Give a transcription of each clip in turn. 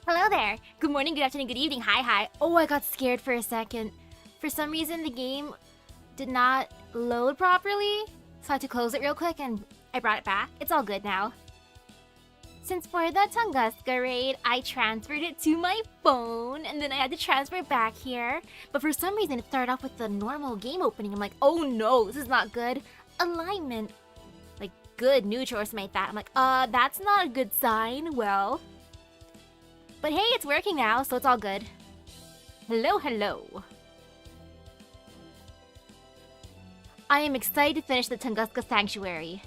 Hello there! Good morning, good afternoon, good evening, hi. Oh, I got scared for a second. For some reason, the game did not load properly, so I had to close it real quick and I brought it back. It's all good now. Since for the Tunguska raid, I transferred it to my phone and then I had to transfer it back here. But for some reason, it started off with the normal game opening. I'm like, oh no, this is not good. Alignment. Like, good, neutral, or something like that. I'm like, that's not a good sign. Well... But hey, it's working now, so it's all good. Hello. I am excited to finish the Tunguska Sanctuary.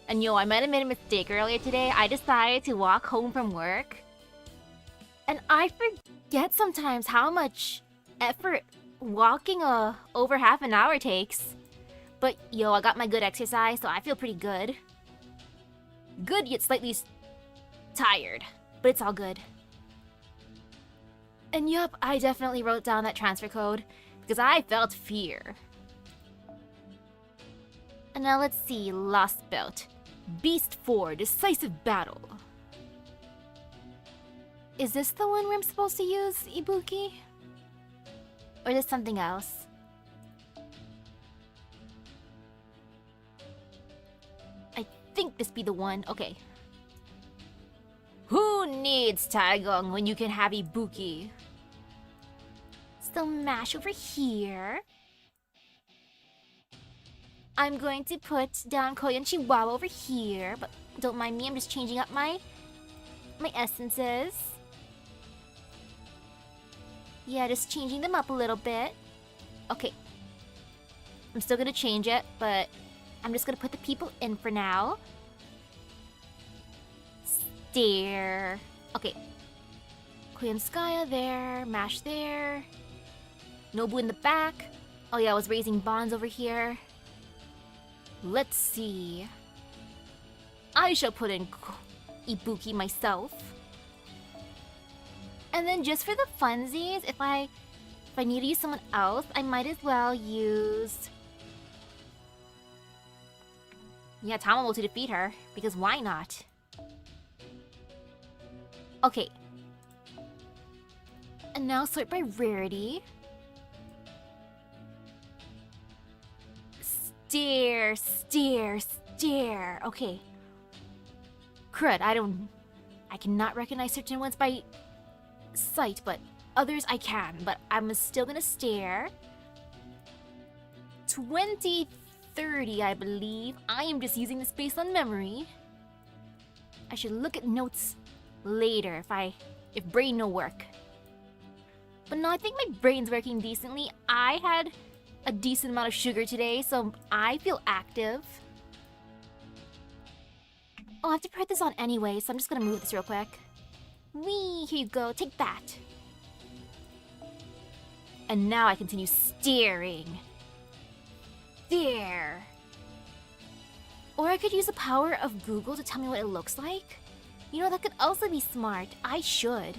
And yo, I might have made a mistake earlier today. I decided to walk home from work. And I forget sometimes how much effort walking over half an hour takes. But yo, I got my good exercise, so I feel pretty good. Good, yet slightly tired. But it's all good. And yup, I definitely wrote down that transfer code because I felt fear. And now let's see, Lost Belt. Beast 4, Decisive Battle. Is this the one where I'm supposed to use Ibuki? Or is this something else? I think this be the one. Okay. Who needs Taigong when you can have Ibuki? So mash over here. I'm going to put down Koyanchihuahua over here, but don't mind me, I'm just changing up my essences. Yeah, just changing them up a little bit. Okay. I'm still gonna change it, but I'm just gonna put the people in for now. There. Okay. Koyanskaya there. Mash there. Nobu in the back. Oh yeah, I was raising bonds over here. Let's see. I shall put in Ibuki myself. And then just for the funsies, if I need to use someone else, I might as well use... Yeah, Tamamo to defeat her, because why not? Okay. And now sort by rarity. Stare. Okay. Crud, I cannot recognize certain ones by sight, but others I can. But I'm still gonna stare. 2030, I believe. I am just using this based on memory. I should look at notes later if brain no work. But no, I think my brain's working decently. I had a decent amount of sugar today, so I feel active. Oh, I have to put this on anyway, so I'm just gonna move this real quick. Whee, here you go, take that. And now I continue staring. There. Or I could use the power of Google to tell me what it looks like. You know, that could also be smart. I should.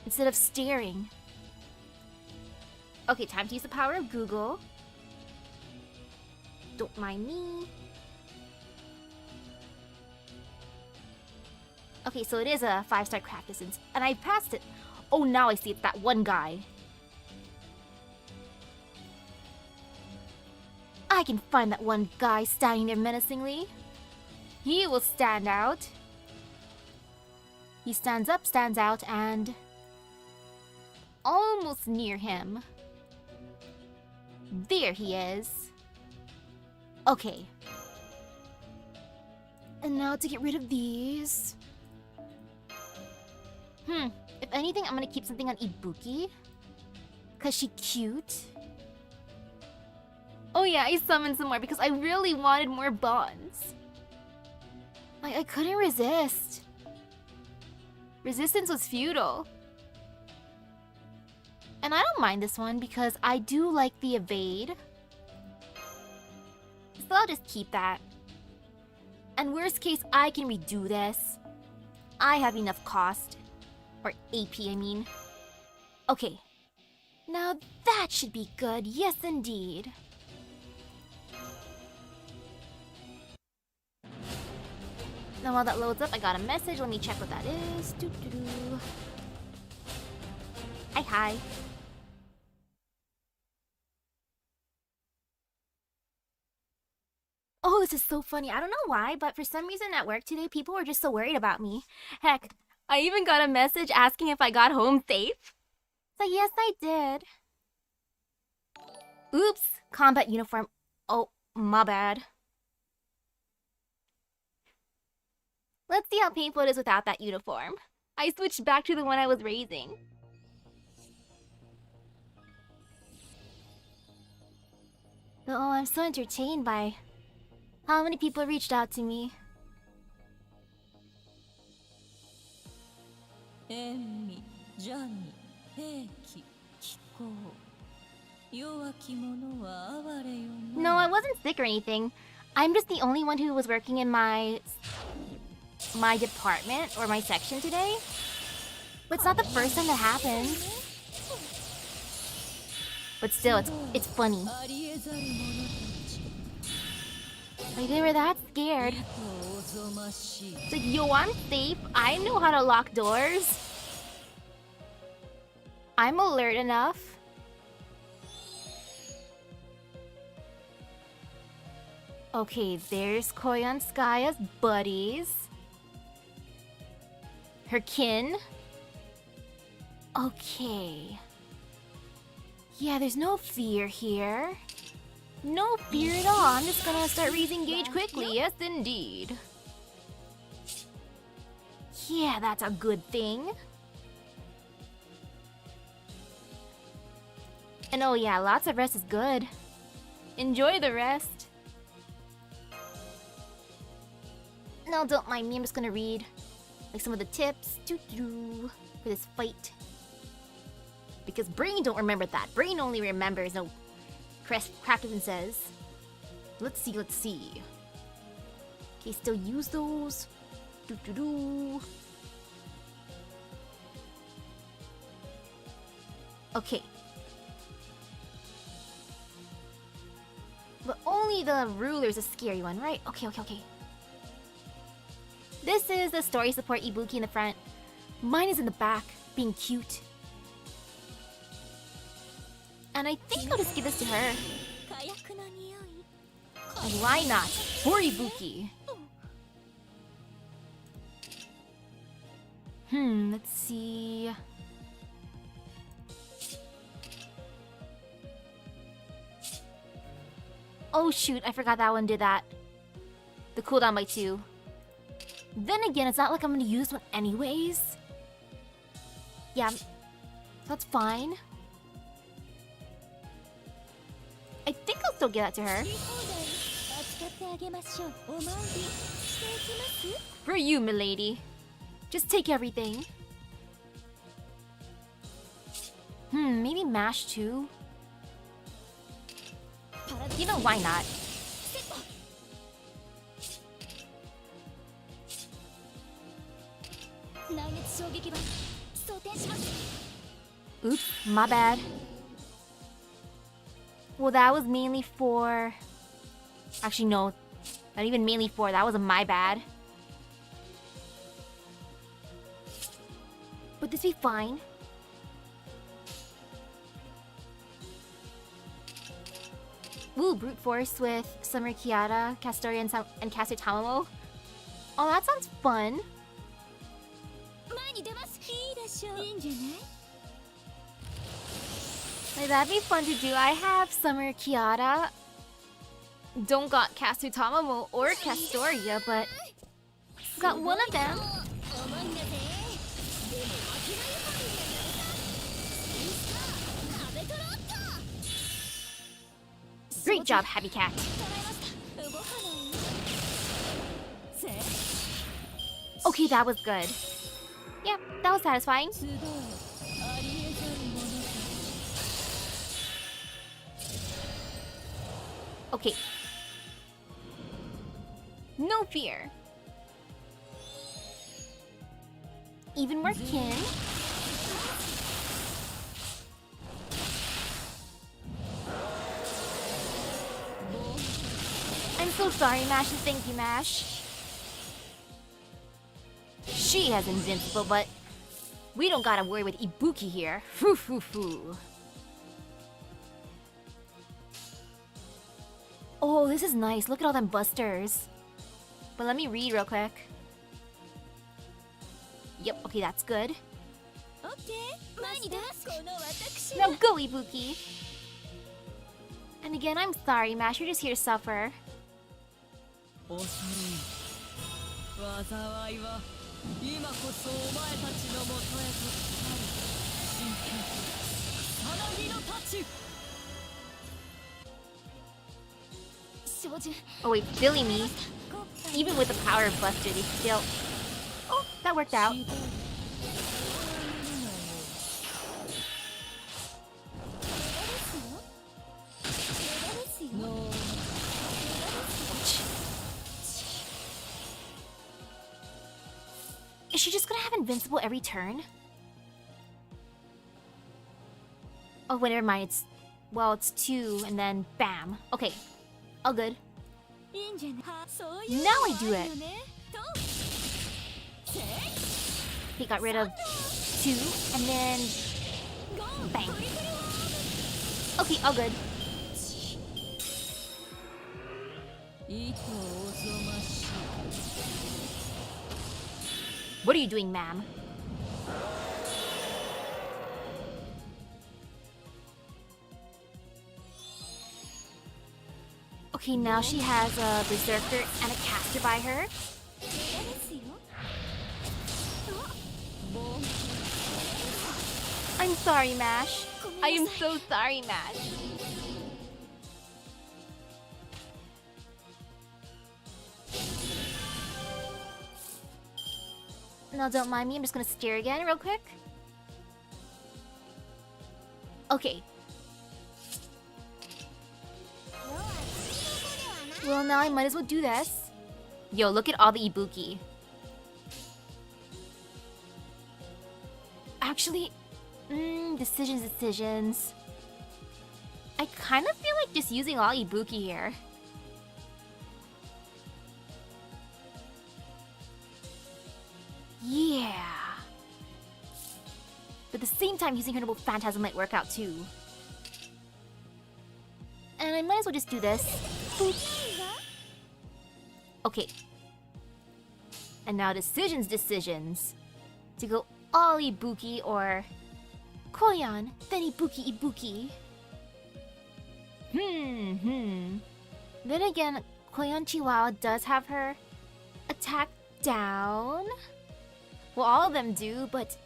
Instead of staring. Okay, time to use the power of Google. Don't mind me. Okay, so it is a 5-star craft distance. And I passed it. Oh, now I see it's that one guy. I can find that one guy standing there menacingly. He will stand out. He stands up, stands out, and... almost near him. There he is. Okay. And now to get rid of these... If anything, I'm gonna keep something on Ibuki. Cause she cute. Oh yeah, I summoned some more because I really wanted more bonds. Like, I couldn't resist. Resistance was futile. And I don't mind this one because I do like the evade. So I'll just keep that. And worst case, I can redo this. I have enough cost. Or AP, I mean. Okay. Now that should be good. Yes, indeed. Now while that loads up, I got a message. Let me check what that is. Doo-doo-doo. Hi. Oh, this is so funny. I don't know why, but for some reason at work today, people were just so worried about me. Heck, I even got a message asking if I got home safe. So yes, I did. Oops, combat uniform. Oh, my bad. Let's see how painful it is without that uniform. I switched back to the one I was raising. Oh, I'm so entertained by how many people reached out to me. No, I wasn't sick or anything. I'm just the only one who was working in my department or my section today. But it's not the first time that happened. But still, it's funny. Like, they were that scared. It's like, yo, I'm safe. I know how to lock doors. I'm alert enough. Okay, there's Koyanchihuahua's buddies. Her kin. Okay. Yeah, there's no fear here. No fear at all. I'm just gonna start raising gauge quickly. Yes, indeed. Yeah, that's a good thing. And oh yeah, lots of rest is good. Enjoy the rest. No, don't mind me. I'm just gonna read like some of the tips for this fight. Because brain don't remember that. Brain only remembers no Crafton says. Let's see. Okay, still use those. Okay. But only the ruler's a scary one, right? Okay. This is the story support Ibuki in the front. Mine is in the back, being cute. And I think I'll just give this to her. And why not? For Ibuki. Let's see. Oh shoot, I forgot that one did that. The cooldown by 2. Then again, it's not like I'm gonna use one anyways. Yeah, that's fine. I think I'll still give that to her. For you, milady. Just take everything. Maybe mash too? You know, why not? Oops, my bad. Well, that was mainly for... Actually, no. Not even mainly for. That was my bad. Would this be fine? Ooh, brute force with Summer Kiara, Castoria, and Caster Tamamo. Oh, that sounds fun. Like, that'd be fun to do. I have Summer Kiara. Don't got Caster Tamamo or Castoria, but got one of them. Great job, Happy Cat. Okay, that was good. Yeah, that was satisfying. Okay. No fear. Even more kin. I'm so sorry, Mash, and thank you, Mash. she has invincible, but we don't gotta worry with Ibuki here. Foo foo foo. Oh, this is nice. Look at all them busters. But let me read real quick. Yep, okay, that's good. Now go, Ibuki! And again, I'm sorry, Mash, you're just here to suffer. Oh wait, silly me. Even with the power of Buster, they still... Oh, that worked out. Is she just gonna have invincible every turn? Oh, wait, never mind. It's... Well, it's 2, and then bam. Okay. All good. Now I do it! He got rid of 2, and then... Bang. Okay, all good. What are you doing, ma'am? Okay, now she has a Berserker and a Caster by her. I'm sorry, Mash. I am so sorry, Mash. No, don't mind me. I'm just gonna stare again real quick. Okay. Well, now I might as well do this. Yo, look at all the Ibuki. Actually, decisions. I kind of feel like just using all Ibuki here. Yeah. But at the same time, using her Noble Phantasm might work out too. And I might as well just do this. Boop. Okay. And now decisions. To go all Ibuki or Koyan, then Ibuki. Then again, Koyanchihuahua does have her attack down. Well, all of them do, but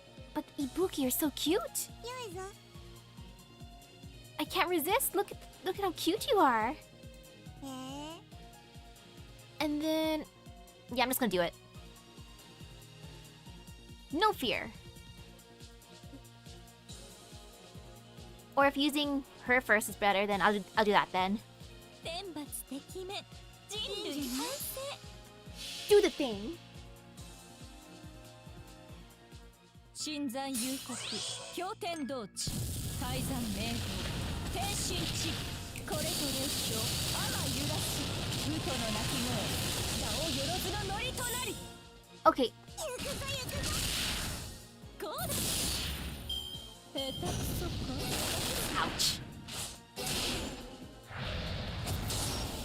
Ibuki are so cute. I can't resist. Look at how cute you are. And then, yeah, I'm just gonna do it. No fear. Or if using her first is better, then I'll do that then. Do the thing. Okay. Ouch.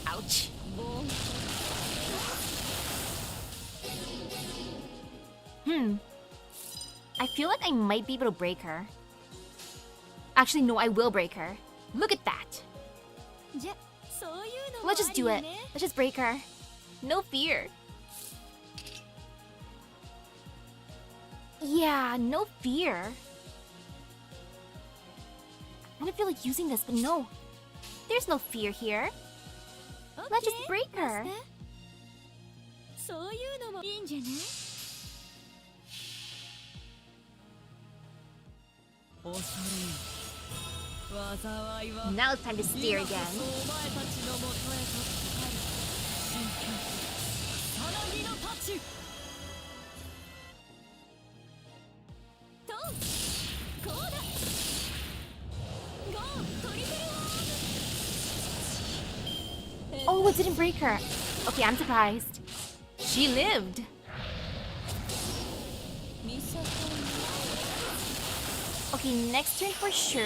Ouch. I feel like I might be able to break her. Actually, no, I will break her. Look at that. Let's just do it. Let's just break her. No fear. Yeah, no fear. I don't feel like using this, but no. There's no fear here. Let's just break her. Now it's time to steer again. Oh, it didn't break her. Okay, I'm surprised. She lived. Okay, next turn for sure.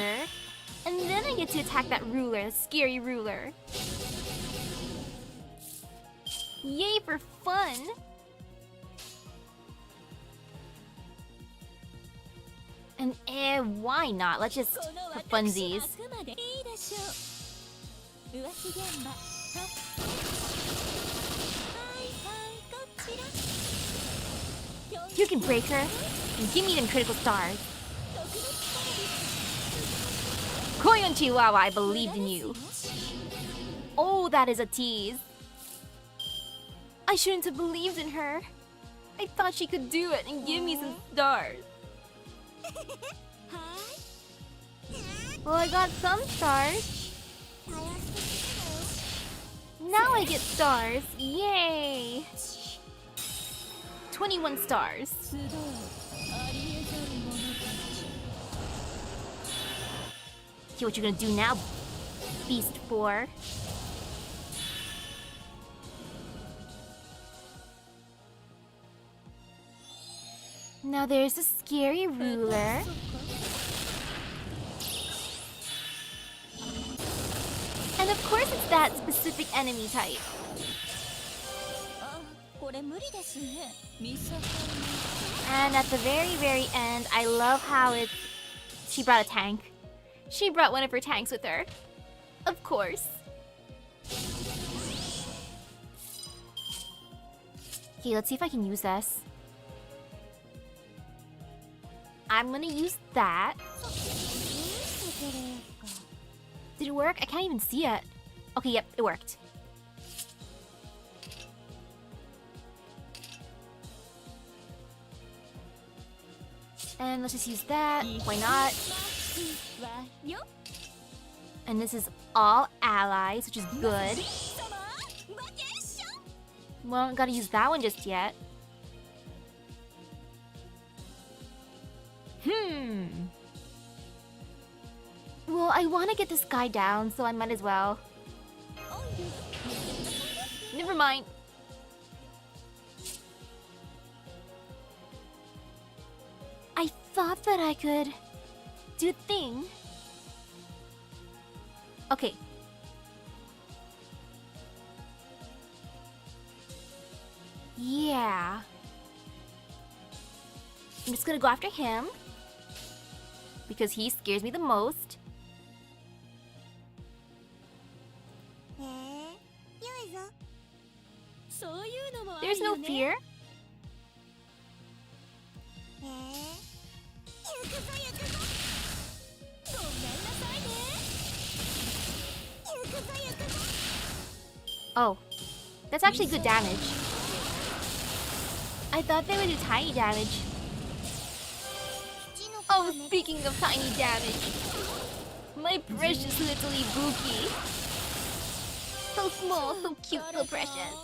And then I get to attack that ruler, the scary ruler. Yay for fun! And why not? Let's just for funsies. You can break her and give me them critical stars. Koyanchihuahua, I believed in you. Oh, that is a tease. I shouldn't have believed in her. I thought she could do it and give me some stars. Well, I got some stars. Now I get stars. Yay! 21 stars. See what you're gonna do now, Beast 4. Now there's the scary ruler. And of course it's that specific enemy type. And at the very end, I love how she brought a tank. She brought one of her tanks with her. Of course. Okay, let's see if I can use this. I'm gonna use that. Did it work? I can't even see it. Okay, yep, it worked. And let's just use that. Why not? And this is all allies, which is good. Well, I don't gotta use that one just yet. Well, I want to get this guy down, so I might as well. Never mind. I thought that I could do a thing. Okay. Yeah. I'm just gonna go after him because he scares me the most. There's no fear. Oh, that's actually good damage. I thought they would do tiny damage. Oh, speaking of tiny damage, my precious little Ibuki. So small, so cute, so precious.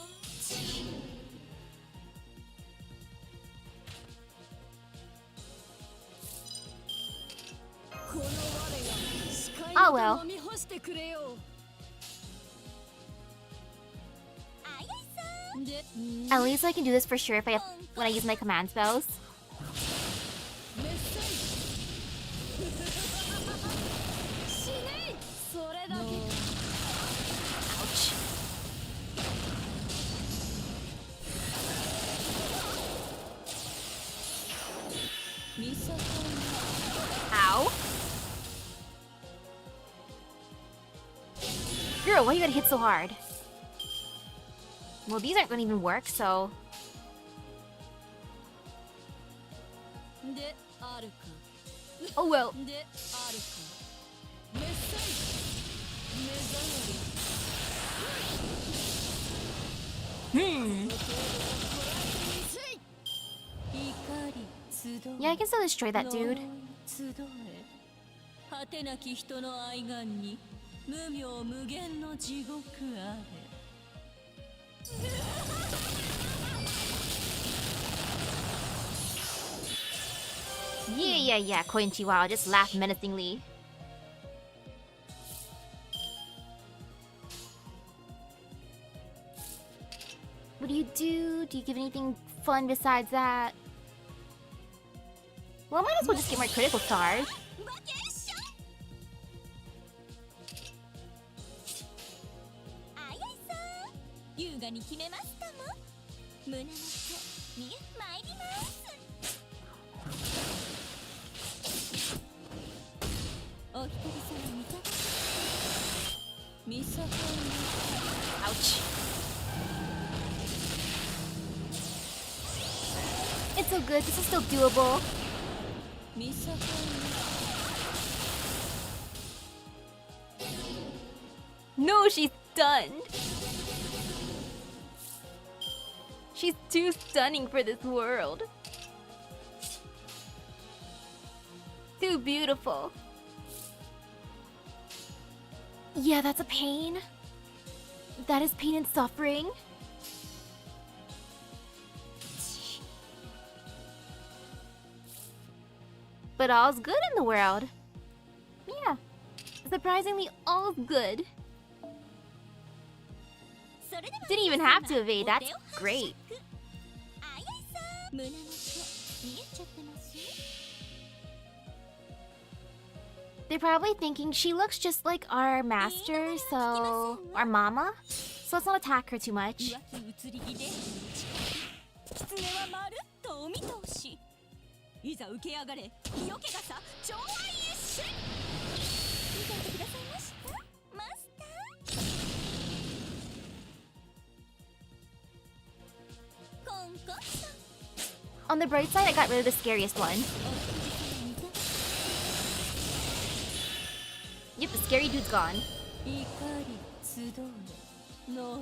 Oh well. At least I can do this for sure when I use my command spells. Ouch. Ow. Girl, why you gotta hit so hard? Well, these aren't gonna even work, so... Oh well. Yeah, I can still destroy that dude. Yeah, Koyanchihuahua, just laugh menacingly. What do you do? Do you give anything fun besides that? Well, I might as well just get more critical stars. 画に決めますかも。胸の手に参ります。お一人様いかがミサコに Ouch. It's so good. This is still doable. ミサコに No, she's stunned. She's too stunning for this world. Too beautiful. Yeah, that's a pain. That is pain and suffering. But all's good in the world. Yeah. Surprisingly, all's good. Didn't even have to evade. That's great. They're probably thinking she looks just like our master, so... our mama? So let's not attack her too much. On the bright side, I got rid of the scariest one. Yep, the scary dude's gone.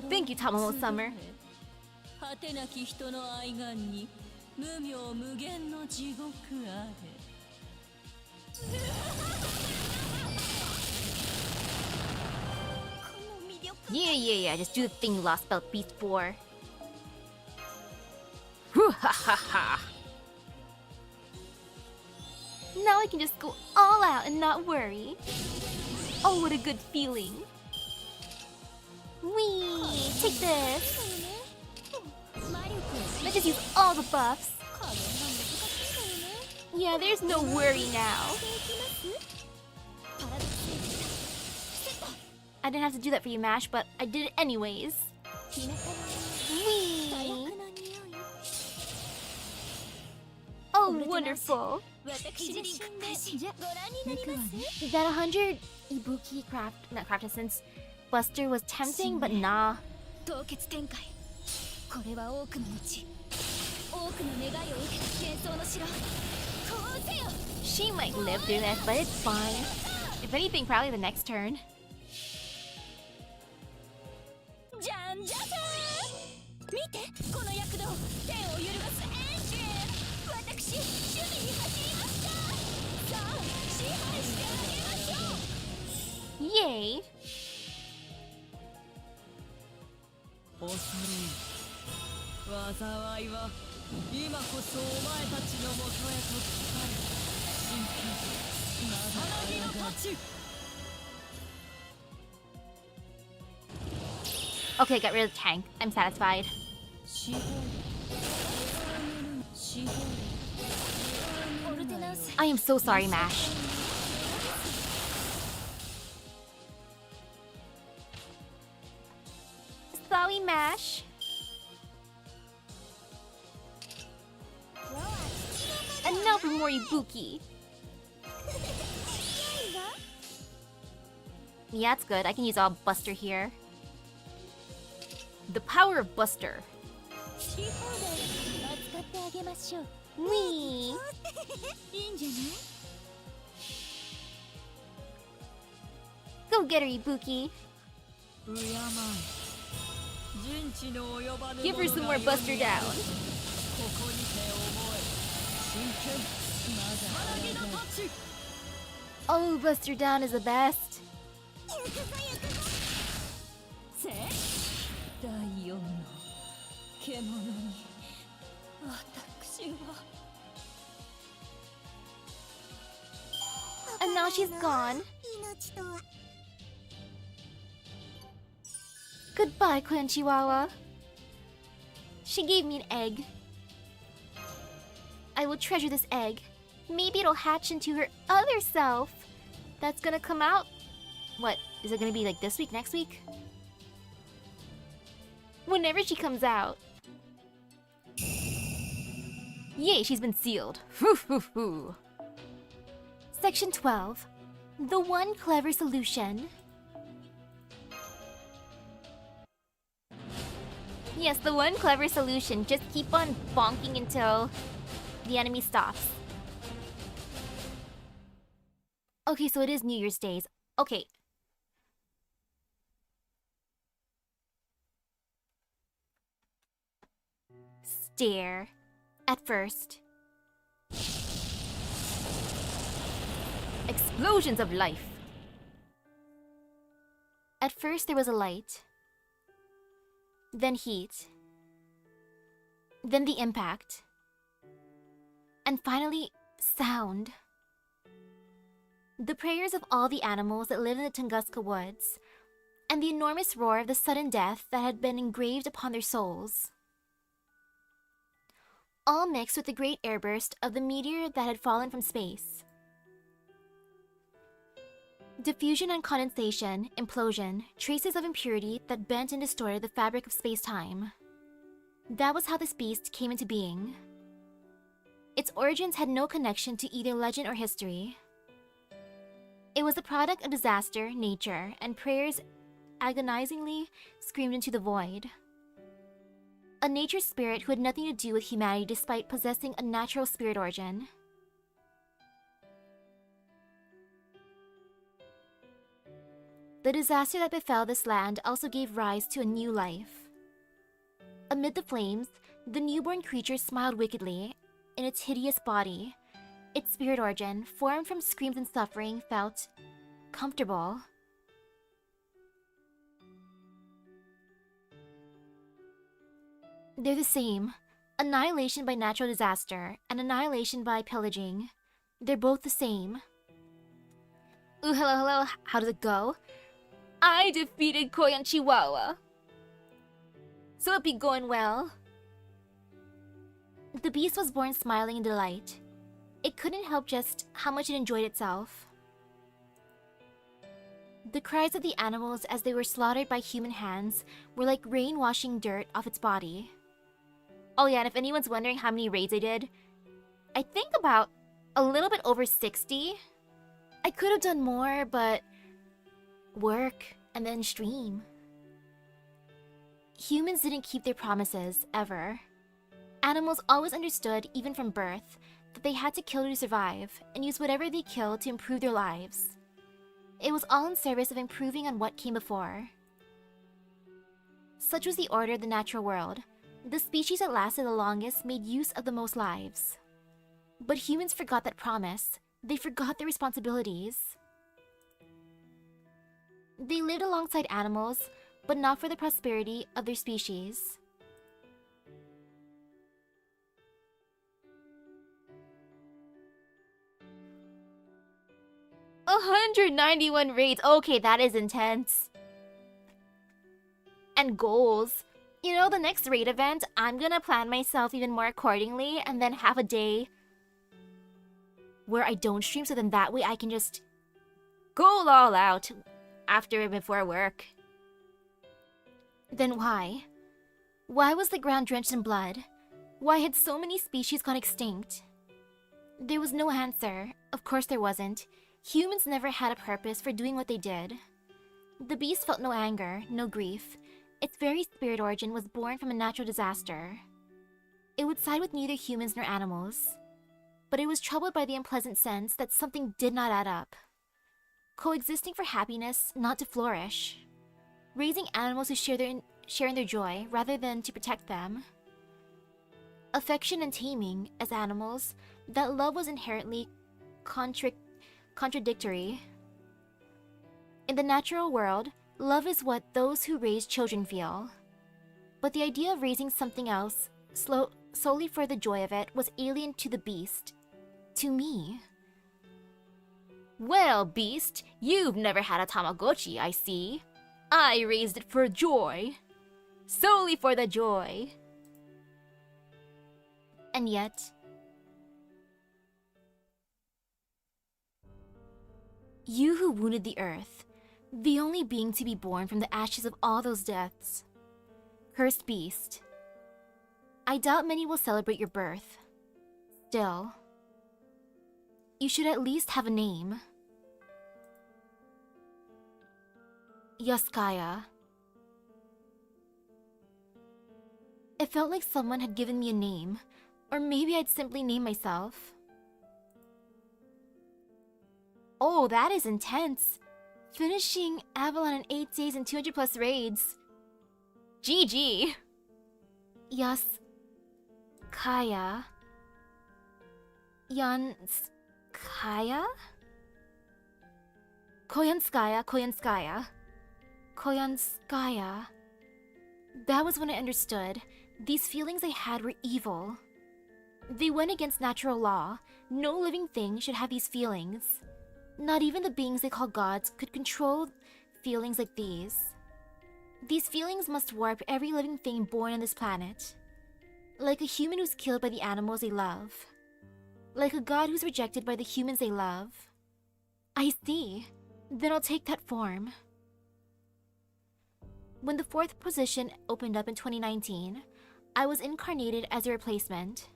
Thank you, Tamamo Summer. Yeah. Just do the thing you lost Belt Beast for. Now I can just go all out and not worry. Oh, what a good feeling. Whee! Take this. Let's just use all the buffs. Yeah, there's no worry now. I didn't have to do that for you, Mash, but I did it anyways. Whee! Oh, wonderful. That 100 Ibuki not craft essence Buster was tempting, but nah. She might live through this, but it's fine. If anything, probably the next turn. Yay! Okay, got rid of the tank. I'm satisfied. I am so sorry, Mash. Sorry, Mash. And now for more Ibuki. Yeah, it's good. I can use all Buster here. The power of Buster. Wee. Go get her, Ibuki. Give her some more Buster down. Oh, Buster down is the best. And now she's gone. Goodbye, Koyanchihuahua. She gave me an egg. I will treasure this egg. Maybe it'll hatch into her other self. That's gonna come out. What? Is it gonna be like this week, next week? Whenever she comes out. Yay, she's been sealed. Hoo hoo hoo. Section 12. The one clever solution. Yes, the one clever solution. Just keep on bonking until the enemy stops. Okay, so it is New Year's Days. Okay. Stare. At first. Explosions of life. At first there was a light. Then heat. Then the impact. And finally, sound. The prayers of all the animals that live in the Tunguska woods, and the enormous roar of the sudden death that had been engraved upon their souls. All mixed with the great airburst of the meteor that had fallen from space. Diffusion and condensation, implosion, traces of impurity that bent and distorted the fabric of space-time. That was how this beast came into being. Its origins had no connection to either legend or history. It was the product of disaster, nature, and prayers agonizingly screamed into the void. A nature spirit who had nothing to do with humanity despite possessing a natural spirit origin. The disaster that befell this land also gave rise to a new life. Amid the flames, the newborn creature smiled wickedly in its hideous body. Its spirit origin, formed from screams and suffering, felt comfortable. They're the same. Annihilation by natural disaster and annihilation by pillaging. They're both the same. Ooh, hello, hello. How does it go? I defeated Koyanchihuahua. So it be going well. The beast was born smiling in delight. It couldn't help just how much it enjoyed itself. The cries of the animals as they were slaughtered by human hands were like rain washing dirt off its body. Oh yeah, and if anyone's wondering how many raids I did, I think about a little bit over 60. I could have done more, but work and then stream. Humans didn't keep their promises, ever. Animals always understood, even from birth, that they had to kill to survive, and use whatever they killed to improve their lives. It was all in service of improving on what came before. Such was the order of the natural world. The species that lasted the longest made use of the most lives. But humans forgot that promise. They forgot their responsibilities. They lived alongside animals, but not for the prosperity of their species. $191 raids. Okay, that is intense. And goals. You know, the next raid event, I'm gonna plan myself even more accordingly and then have a day where I don't stream, so then that way I can just go all out after and before work. Then why? Why was the ground drenched in blood? Why had so many species gone extinct? There was no answer. Of course there wasn't. Humans never had a purpose for doing what they did. The beast felt no anger, no grief. Its very spirit origin was born from a natural disaster. It would side with neither humans nor animals. But it was troubled by the unpleasant sense that something did not add up. Coexisting for happiness, not to flourish. Raising animals who share in their joy rather than to protect them. Affection and taming, as animals, that love was inherently contradictory. In the natural world, love is what those who raise children feel. But the idea of raising something else, solely for the joy of it, was alien to the beast. To me. Well, beast, you've never had a Tamagotchi, I see. I raised it for joy. Solely for the joy. And yet, you who wounded the earth, the only being to be born from the ashes of all those deaths, Cursed beast. I doubt many will celebrate your birth. Still, you should at least have a name. Yaskaya. It felt like someone had given me a name, or maybe I'd simply name myself. Oh, that is intense. Finishing Avalon in 8 days and 200 plus raids. GG. Yaskaya. Yanskaya? Koyanskaya. That was when I understood. These feelings I had were evil. They went against natural law. No living thing should have these feelings. Not even the beings they call gods could control feelings like these. These feelings must warp every living thing born on this planet. Like a human who's killed by the animals they love. Like a god who's rejected by the humans they love. I see. Then I'll take that form. When the 4th position opened up in 2019, I was incarnated as a replacement.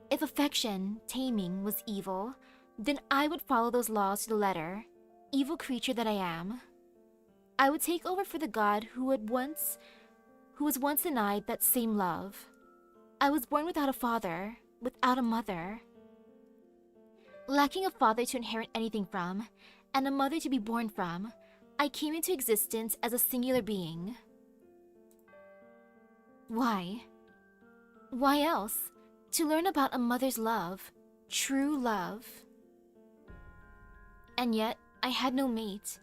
If affection, taming, was evil, then I would follow those laws to the letter, evil creature that I am. I would take over for the god who was once denied that same love. I was born without a father, without a mother. Lacking a father to inherit anything from, and a mother to be born from, I came into existence as a singular being. Why? Why else? To learn about a mother's love, true love. And yet, I had no mate.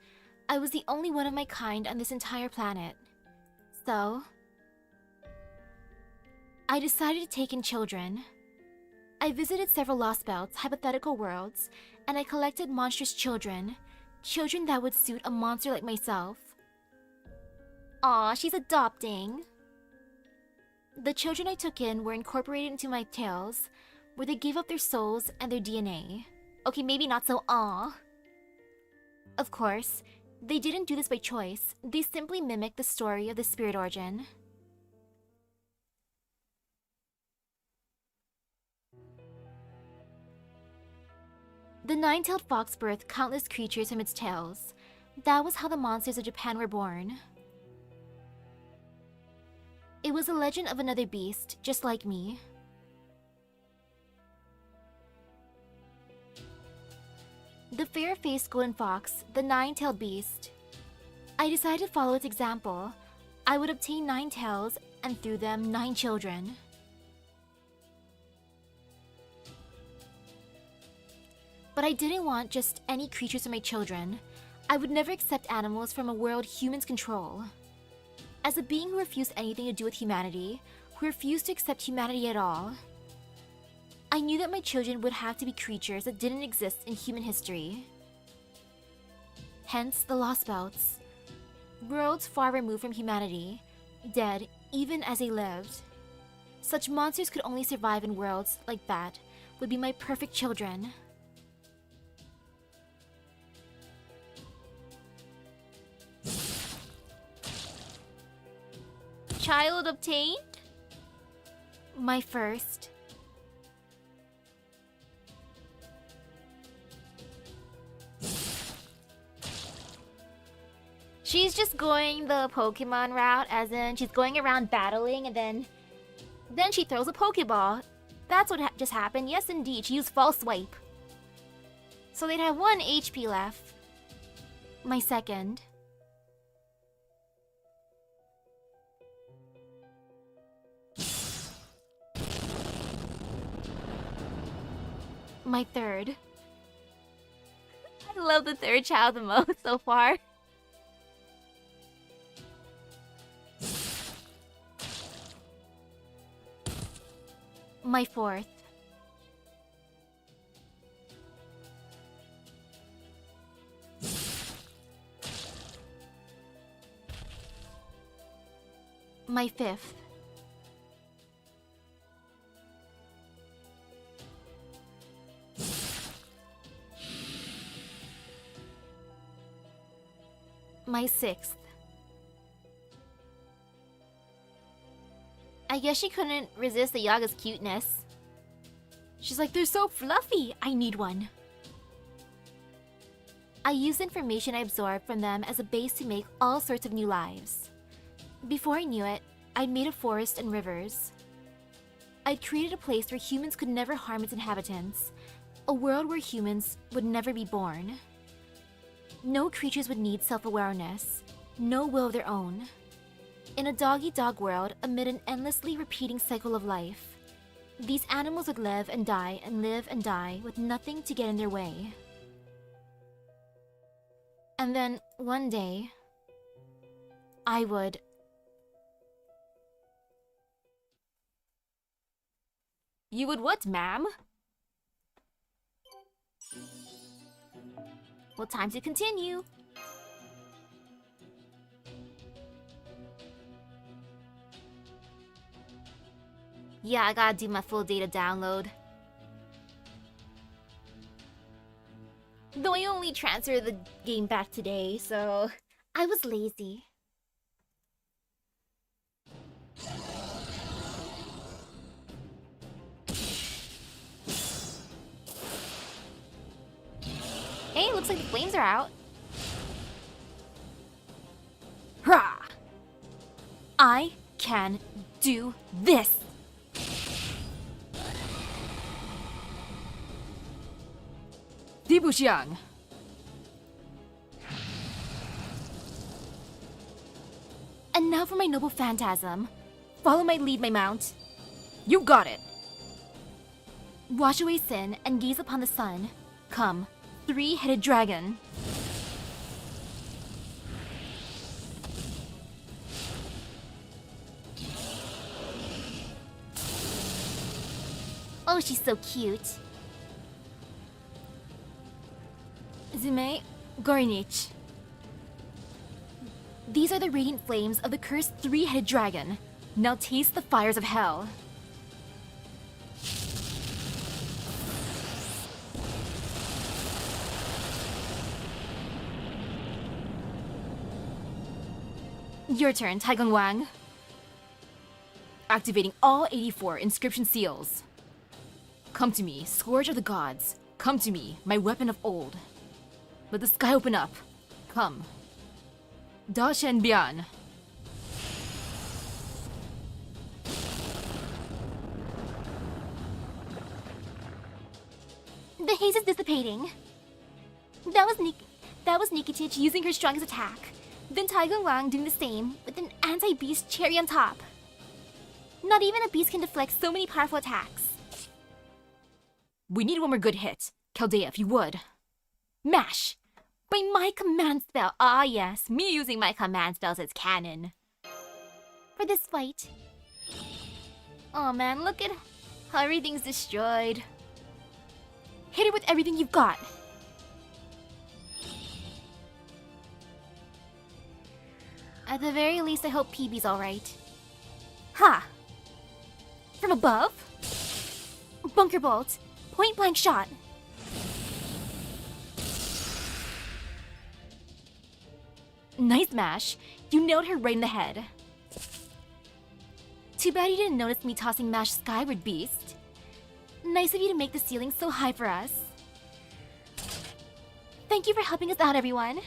I was the only one of my kind on this entire planet. So, I decided to take in children. I visited several Lost Belts, hypothetical worlds, and I collected monstrous children. Children that would suit a monster like myself. Aw, she's adopting. The children I took in were incorporated into my tales, where they gave up their souls and their DNA. Okay, maybe not so aw. Of course, they didn't do this by choice. They simply mimicked the story of the spirit origin. The 9-tailed fox birthed countless creatures from its tails. That was how the monsters of Japan were born. It was a legend of another beast, just like me. The fair-faced golden fox, the 9-tailed beast. I decided to follow its example. I would obtain 9 tails, and through them 9 children. But I didn't want just any creatures for my children. I would never accept animals from a world humans control. As a being who refused anything to do with humanity, who refused to accept humanity at all, I knew that my children would have to be creatures that didn't exist in human history. Hence, the Lost Belts. Worlds far removed from humanity, dead even as they lived. Such monsters could only survive in worlds like that, would be my perfect children. Child obtained? My first. She's just going the Pokemon route, as in she's going around battling and then she throws a Pokeball. That's what just happened. Yes, indeed. She used False Swipe. So they'd have 1 HP left. My second. My third. I love the third child the most so far. My fourth. My fifth. My sixth. guess she couldn't resist the Yaga's cuteness. She's like, they're so fluffy! I need one. I used the information I absorbed from them as a base to make all sorts of new lives. Before I knew it, I'd made a forest and rivers. I'd created a place where humans could never harm its inhabitants. A world where humans would never be born. No creatures would need self-awareness. No will of their own. In a dog-eat-dog world, amid an endlessly repeating cycle of life, these animals would live and die with nothing to get in their way. And then, one day, I would... You would what, ma'am? Well, time to continue. Yeah, I gotta do my full data download. Though I only transferred the game back today, so I was lazy. Hey, looks like the flames are out. Hurrah! I can do this! Dibuxiang. And now for my noble phantasm. Follow my lead, my mount. You got it! Wash away sin and gaze upon the sun. Come, three-headed dragon. Oh, she's so cute. Zume, Gorinich. These are the radiant flames of the cursed three-headed dragon. Now taste the fires of hell. Your turn, Taigong Wang. Activating all 84 inscription seals. Come to me, Scourge of the Gods. Come to me, my weapon of old. Let the sky open up. Come. Da Shen Bian. The haze is dissipating. That was Nikitich using her strongest attack. Then Taigong Wang doing the same, with an anti-beast cherry on top. Not even a beast can deflect so many powerful attacks. We need one more good hit. Chaldea, if you would. Mash! By my command spell. Ah yes, me using my command spells as canon. For this fight. Oh man, look at how everything's destroyed. Hit it with everything you've got. At the very least, I hope PB's alright. Ha! From above? Bunker bolt. Point blank shot. Nice mash. You nailed her right in the head. Too bad you didn't notice me tossing mash skyward, beast. Nice of you to make the ceiling so high for us. Thank you for helping us out, everyone.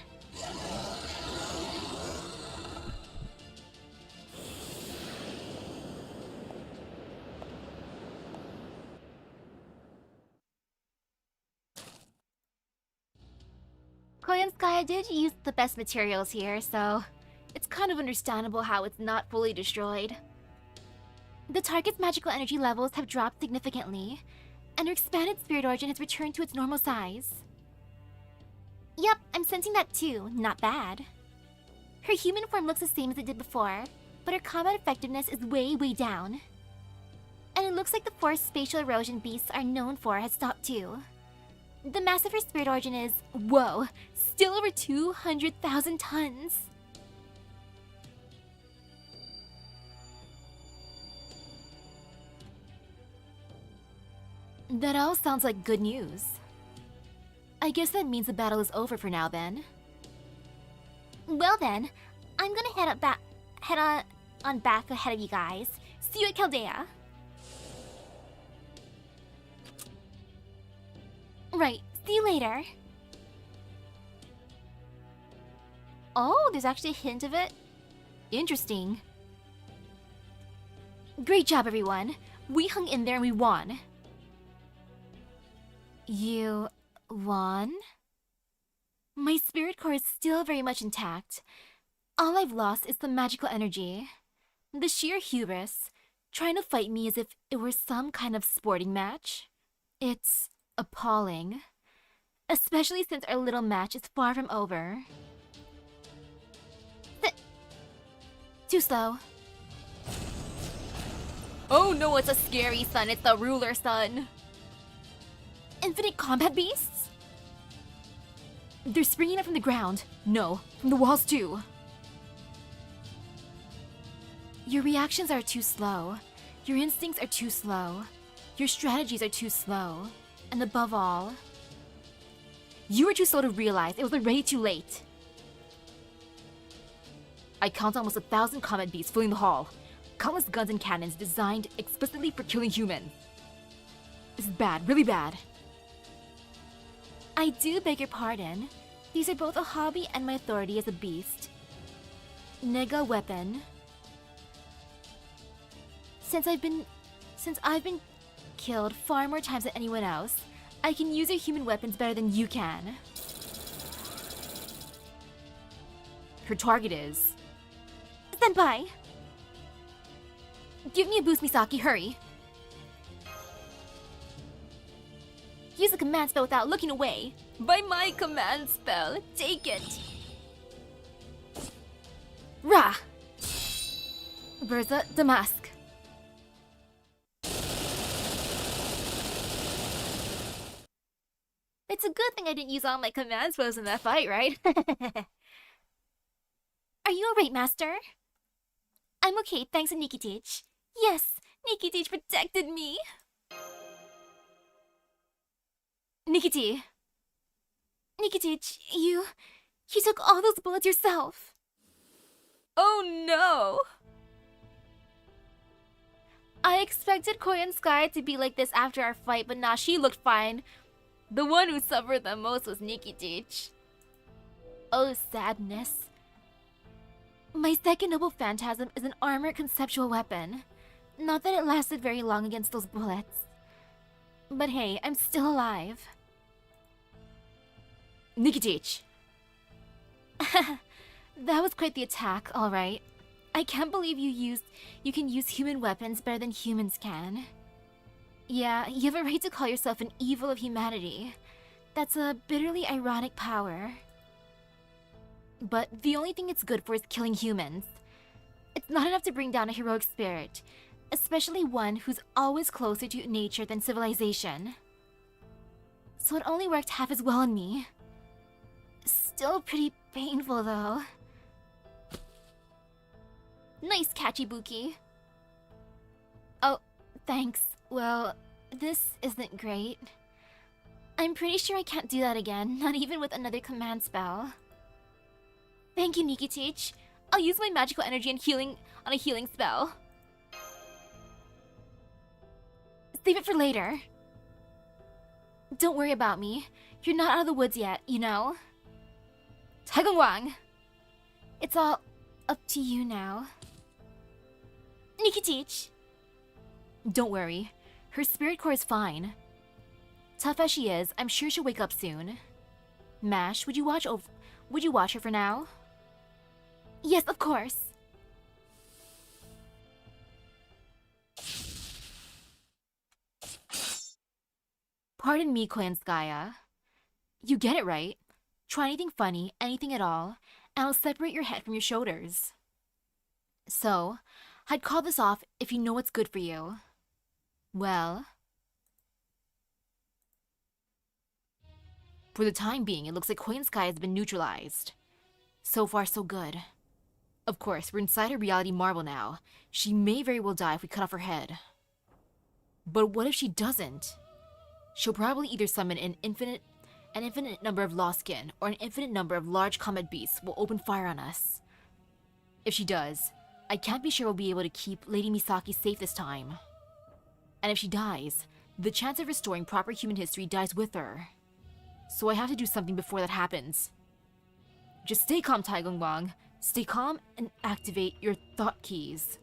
Koyanchihuahua did use the best materials here, so it's kind of understandable how it's not fully destroyed. The target's magical energy levels have dropped significantly, and her expanded spirit origin has returned to its normal size. Yep, I'm sensing that too. Not bad. Her human form looks the same as it did before, but her combat effectiveness is way down. And it looks like the force spatial erosion beasts are known for has stopped too. The mass of her spirit origin is, whoa, still over 200,000 tons. That all sounds like good news. I guess that means the battle is over for now then. Well then, I'm gonna head on back ahead of you guys, See you at Chaldea. Right, see you later. Oh, there's actually a hint of it? Interesting. Great job, everyone. We hung in there and we won. You won? My spirit core is still very much intact. All I've lost is the magical energy. The sheer hubris, trying to fight me as if it were some kind of sporting match. It's appalling. Especially since our little match is far from over. Too slow. Oh no, it's a scary sun. It's the ruler sun. Infinite combat beasts? They're springing up from the ground. No, from the walls too. Your reactions are too slow. Your instincts are too slow. Your strategies are too slow. And above all, you were too slow to realize it was already too late. I count almost 1,000 combat beasts filling the hall. Countless guns and cannons designed explicitly for killing humans. This is bad, really bad. I do beg your pardon. These are both a hobby and my authority as a beast. Nega weapon. Since I've been killed far more times than anyone else, I can use your human weapons better than you can. Her target is... Senpai! Give me a boost, Misaki, hurry! Use a command spell without looking away. By my command spell, take it! Ra! Verza Damask. It's a good thing I didn't use all my command spells in that fight, right? Are you alright, Master? I'm okay, thanks to Nikitich. Yes, Nikitich protected me! Nikitich, you took all those bullets yourself. Oh no! I expected Koyanchihuahua to be like this after our fight, but nah, she looked fine. The one who suffered the most was Nikitich. Oh, sadness. My second noble phantasm is an armored conceptual weapon. Not that it lasted very long against those bullets. But hey, I'm still alive. Nikitich! That was quite the attack, alright. I can't believe you can use human weapons better than humans can. Yeah, you have a right to call yourself an evil of humanity. That's a bitterly ironic power. But the only thing it's good for is killing humans. It's not enough to bring down a heroic spirit, especially one who's always closer to nature than civilization. So it only worked half as well on me. Still pretty painful though. Nice catchy Buki. Oh, thanks. Well, this isn't great. I'm pretty sure I can't do that again, not even with another command spell. Thank you, Nikitich. I'll use my magical energy and healing on a healing spell. Save it for later. Don't worry about me. You're not out of the woods yet, you know? Taegongwang! It's all up to you now. Nikitich! Don't worry. Her spirit core is fine. Tough as she is, I'm sure she'll wake up soon. Mash, would you watch her for now? Yes, of course. Pardon me, Koyanchihuahua. You get it right. Try anything funny, anything at all, and I'll separate your head from your shoulders. So, I'd call this off if you know what's good for you. Well... For the time being, it looks like Koyanchihuahua has been neutralized. So far, so good. Of course, we're inside her reality marble now. She may very well die if we cut off her head. But what if she doesn't? She'll probably either summon an infinite number of lost skin, or an infinite number of large combat beasts will open fire on us. If she does, I can't be sure we'll be able to keep Lady Misaki safe this time. And if she dies, the chance of restoring proper human history dies with her. So I have to do something before that happens. Just stay calm, Taigongbang. Stay calm and activate your thought keys.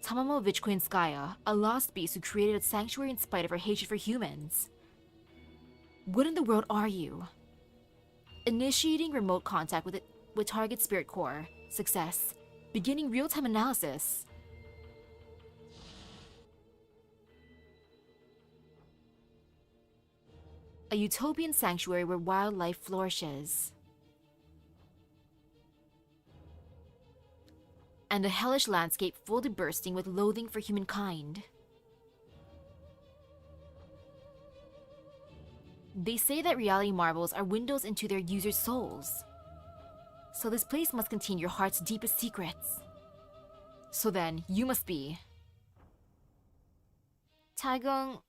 Tamamo Vichkoyanskaya, a lost beast who created a sanctuary in spite of her hatred for humans. What in the world are you? Initiating remote contact with target spirit core. Success. Beginning real-time analysis. A utopian sanctuary where wildlife flourishes. And a hellish landscape full to bursting with loathing for humankind. They say that reality marbles are windows into their users' souls. So this place must contain your heart's deepest secrets. So then, you must be... Taigong...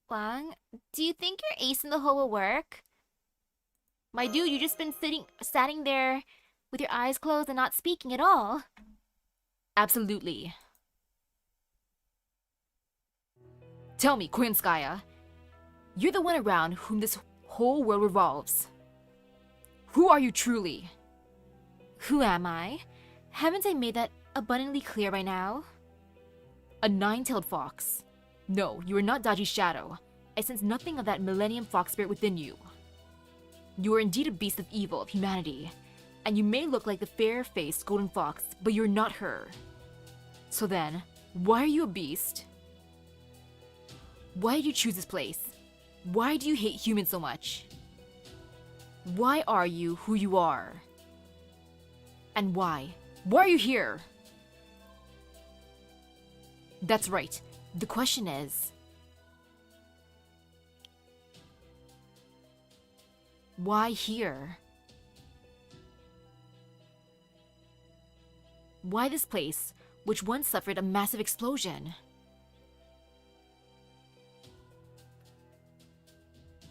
Wang, do you think your ace in the hole will work? My dude, you just been standing there with your eyes closed and not speaking at all. Absolutely. Tell me, Koyanskaya, you're the one around whom this whole world revolves. Who are you truly? Who am I? Haven't I made that abundantly clear by now? A nine-tailed fox. No, you are not Daji's shadow. I sense nothing of that Millennium Fox spirit within you. You are indeed a beast of evil of humanity, and you may look like the fair-faced golden fox, but you're not her. So then, why are you a beast? Why did you choose this place? Why do you hate humans so much? Why are you who you are? And why? Why are you here? That's right. The question is... why here? Why this place, which once suffered a massive explosion?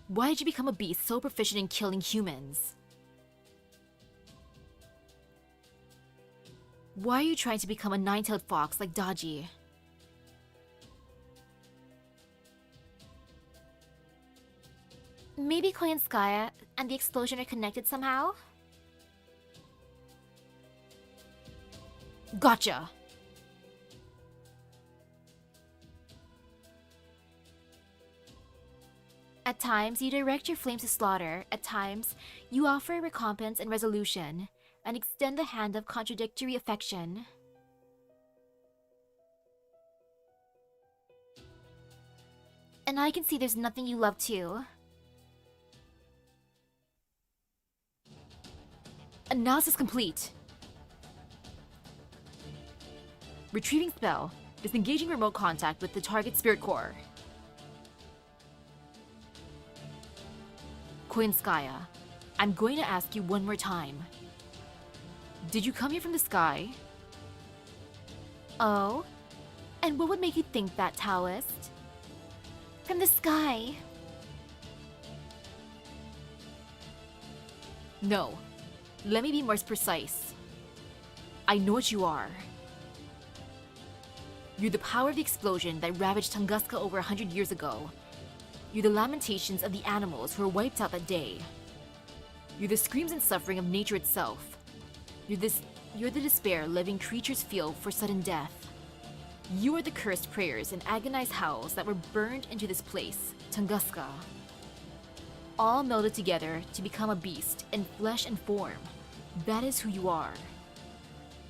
Why did you become a beast so proficient in killing humans? Why are you trying to become a nine-tailed fox like Daji? Maybe Koyanskaya and the explosion are connected somehow? Gotcha! At times, you direct your flames to slaughter. At times, you offer recompense and resolution, and extend the hand of contradictory affection. And I can see there's nothing you love too. Analysis complete. Retrieving spell. Disengaging remote contact with the target spirit core. Koyanskaya, I'm going to ask you one more time. Did you come here from the sky? Oh? And what would make you think that, Taoist? From the sky. No. Let me be more precise. I know what you are. You're the power of the explosion that ravaged Tunguska over 100 years ago. You're the lamentations of the animals who were wiped out that day. You're the screams and suffering of nature itself. You're the despair living creatures feel for sudden death. You are the cursed prayers and agonized howls that were burned into this place, Tunguska. All melded together to become a beast in flesh and form. That is who you are.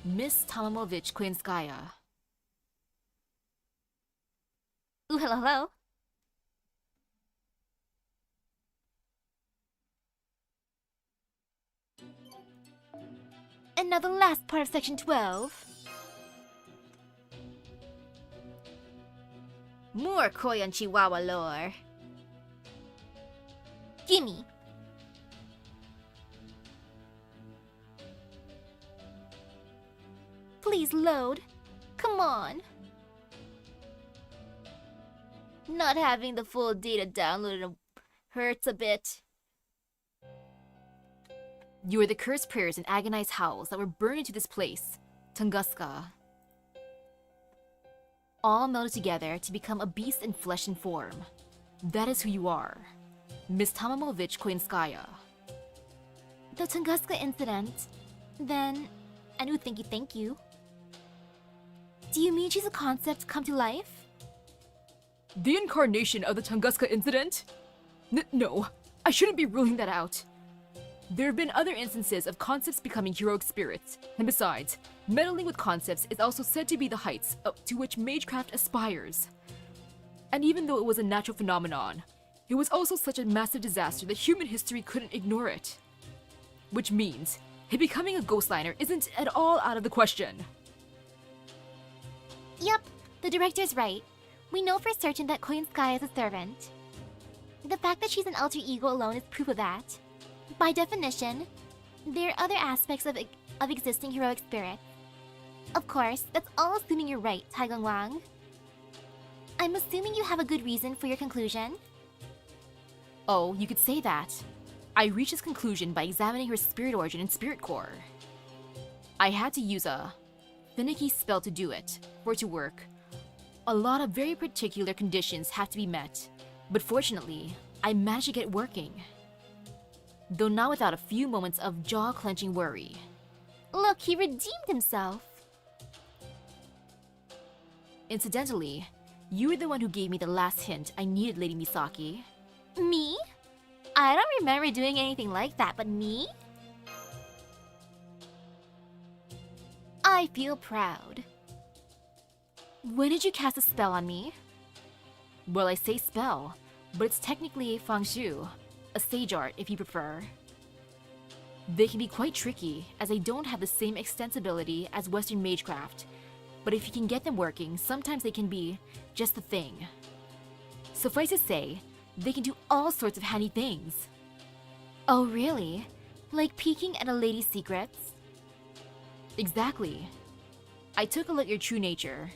Miss Tamamovich Koyanskaya. Ooh, hello, hello. And now the last part of section 12. More Koyanchihuahua lore. Gimme. Please load. Come on. Not having the full data downloaded hurts a bit. You are the cursed prayers and agonized howls that were burned into this place. Tunguska. All melded together to become a beast in flesh and form. That is who you are. Miss Tomomovich Koyanskaya. The Tunguska incident? Then, I do thank you. Do you mean she's a concept come to life? The incarnation of the Tunguska incident? No, I shouldn't be ruling that out. There have been other instances of concepts becoming heroic spirits, and besides, meddling with concepts is also said to be the heights to which magecraft aspires. And even though it was a natural phenomenon, it was also such a massive disaster that human history couldn't ignore it. Which means, it becoming a ghostliner isn't at all out of the question. Yup, the director's right. We know for certain that Koyanskaya is a servant. The fact that she's an alter ego alone is proof of that. By definition, there are other aspects of existing heroic spirit. Of course, that's all assuming you're right, Taigong Wang. I'm assuming you have a good reason for your conclusion. Oh, you could say that. I reached this conclusion by examining her spirit origin and spirit core. I had to use a finicky spell to do it, for it to work. A lot of very particular conditions have to be met, but fortunately, I managed to get it working. Though not without a few moments of jaw-clenching worry. Look, he redeemed himself. Incidentally, you were the one who gave me the last hint I needed, Lady Misaki. Me? I don't remember doing anything like that, but me? I feel proud. When did you cast a spell on me? Well, I say spell, but it's technically feng shui, a sage art if you prefer. They can be quite tricky, as they don't have the same extensibility as Western magecraft, but if you can get them working, sometimes they can be just the thing. Suffice to say, they can do all sorts of handy things. Oh really? Like peeking at a lady's secrets? Exactly. I took a look at your true nature.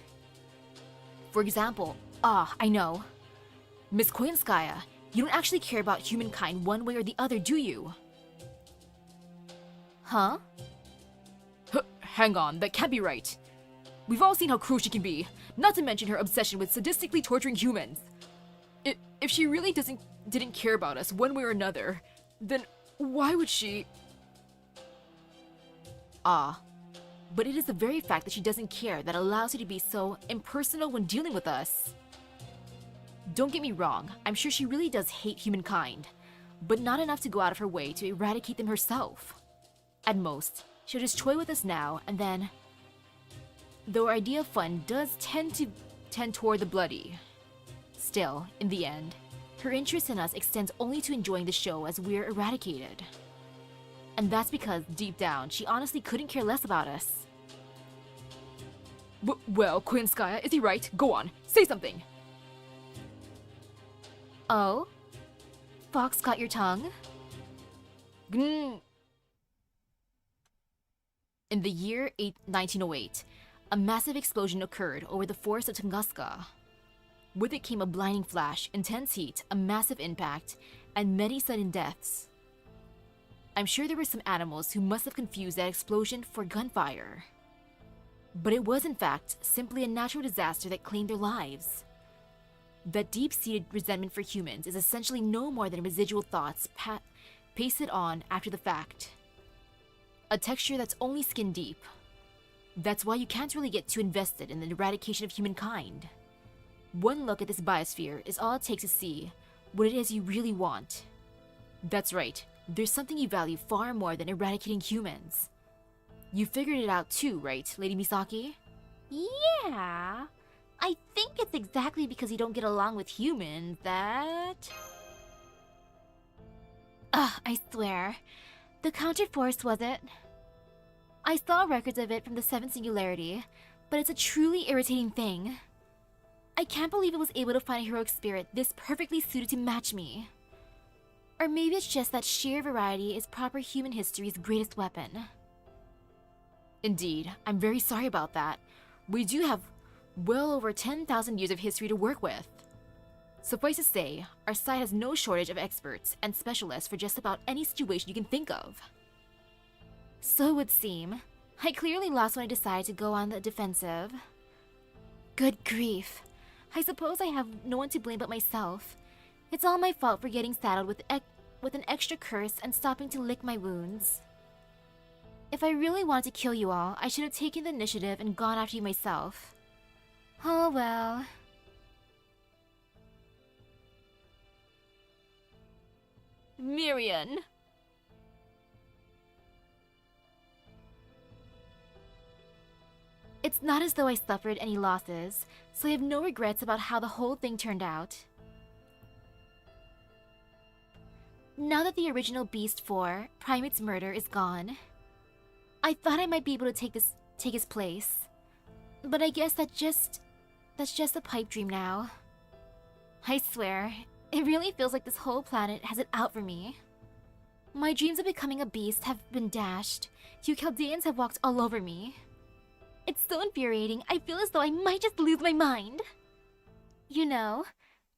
For example, I know. Miss Koyanskaya, you don't actually care about humankind one way or the other, do you? Huh? Hang on, that can't be right. We've all seen how cruel she can be, not to mention her obsession with sadistically torturing humans. If she really didn't care about us one way or another, then why would she... But it is the very fact that she doesn't care that allows her to be so impersonal when dealing with us. Don't get me wrong, I'm sure she really does hate humankind, but not enough to go out of her way to eradicate them herself. At most, she'll just toy with us now and then... Though our idea of fun does tend toward the bloody. Still, in the end, her interest in us extends only to enjoying the show as we're eradicated. And that's because, deep down, she honestly couldn't care less about us. Well, Koyanskaya, is he right? Go on, say something! Oh? Fox got your tongue? In the year 1908, a massive explosion occurred over the forest of Tunguska. With it came a blinding flash, intense heat, a massive impact, and many sudden deaths. I'm sure there were some animals who must have confused that explosion for gunfire. But it was in fact simply a natural disaster that claimed their lives. That deep-seated resentment for humans is essentially no more than residual thoughts pasted on after the fact. A texture that's only skin deep. That's why you can't really get too invested in the eradication of humankind. One look at this biosphere is all it takes to see what it is you really want. That's right, there's something you value far more than eradicating humans. You figured it out too, right, Lady Misaki? Yeah. I think it's exactly because you don't get along with humans that... I swear. The counterforce, was it? I saw records of it from the Seventh Singularity, but it's a truly irritating thing. I can't believe it was able to find a heroic spirit this perfectly suited to match me. Or maybe it's just that sheer variety is proper human history's greatest weapon. Indeed, I'm very sorry about that. We do have well over 10,000 years of history to work with. Suffice to say, our site has no shortage of experts and specialists for just about any situation you can think of. So it would seem. I clearly lost when I decided to go on the defensive. Good grief. I suppose I have no one to blame but myself. It's all my fault for getting saddled with an extra curse and stopping to lick my wounds. If I really wanted to kill you all, I should have taken the initiative and gone after you myself. Oh well. Miriam! It's not as though I suffered any losses, so I have no regrets about how the whole thing turned out. Now that the original Beast 4, Primate's murder, is gone, I thought I might be able to take his place. But I guess that's just a pipe dream now. I swear, it really feels like this whole planet has it out for me. My dreams of becoming a beast have been dashed. You Chaldeans have walked all over me. It's so infuriating, I feel as though I might just lose my mind. You know,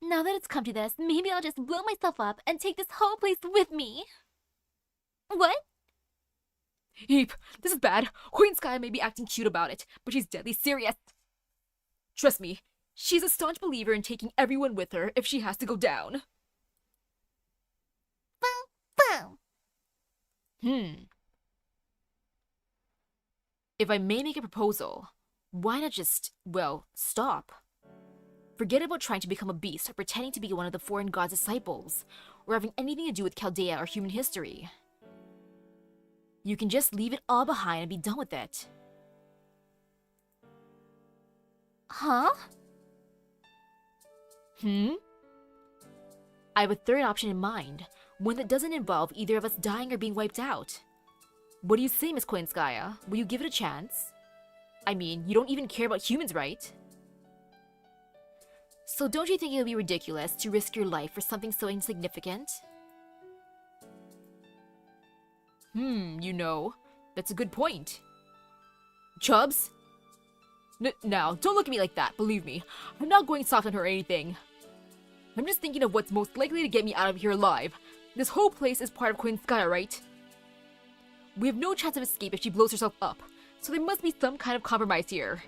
now that it's come to this, maybe I'll just blow myself up and take this whole place with me. What? Eep, this is bad. Koyanchihuahua may be acting cute about it, but she's deadly serious. Trust me, she's a staunch believer in taking everyone with her if she has to go down. Boom, boom. If I may make a proposal, why not just, well, stop? Forget about trying to become a beast or pretending to be one of the foreign god's disciples, or having anything to do with Chaldea or human history. You can just leave it all behind and be done with it. Huh? I have a third option in mind, one that doesn't involve either of us dying or being wiped out. What do you say, Miss Koyanchihuahua? Will you give it a chance? I mean, you don't even care about humans, right? So don't you think it would be ridiculous to risk your life for something so insignificant? You know, that's a good point. Chubs? Now, don't look at me like that, believe me. I'm not going soft on her or anything. I'm just thinking of what's most likely to get me out of here alive. This whole place is part of Koyanchihuahua, right? We have no chance of escape if she blows herself up, so there must be some kind of compromise here.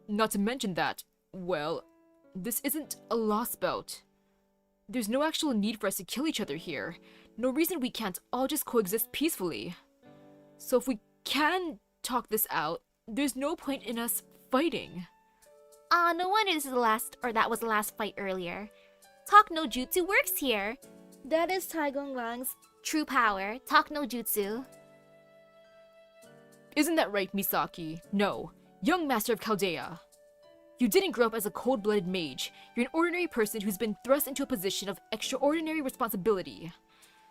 Not to mention that, well, this isn't a lost bout. There's no actual need for us to kill each other here. No reason we can't all just coexist peacefully. So if we can talk this out, there's no point in us fighting. No wonder this is that was the last fight earlier. Talk no jutsu works here. That is Taigonglang's true power. Talk no jutsu. Isn't that right, Misaki? No, young master of Chaldea. You didn't grow up as a cold-blooded mage. You're an ordinary person who's been thrust into a position of extraordinary responsibility.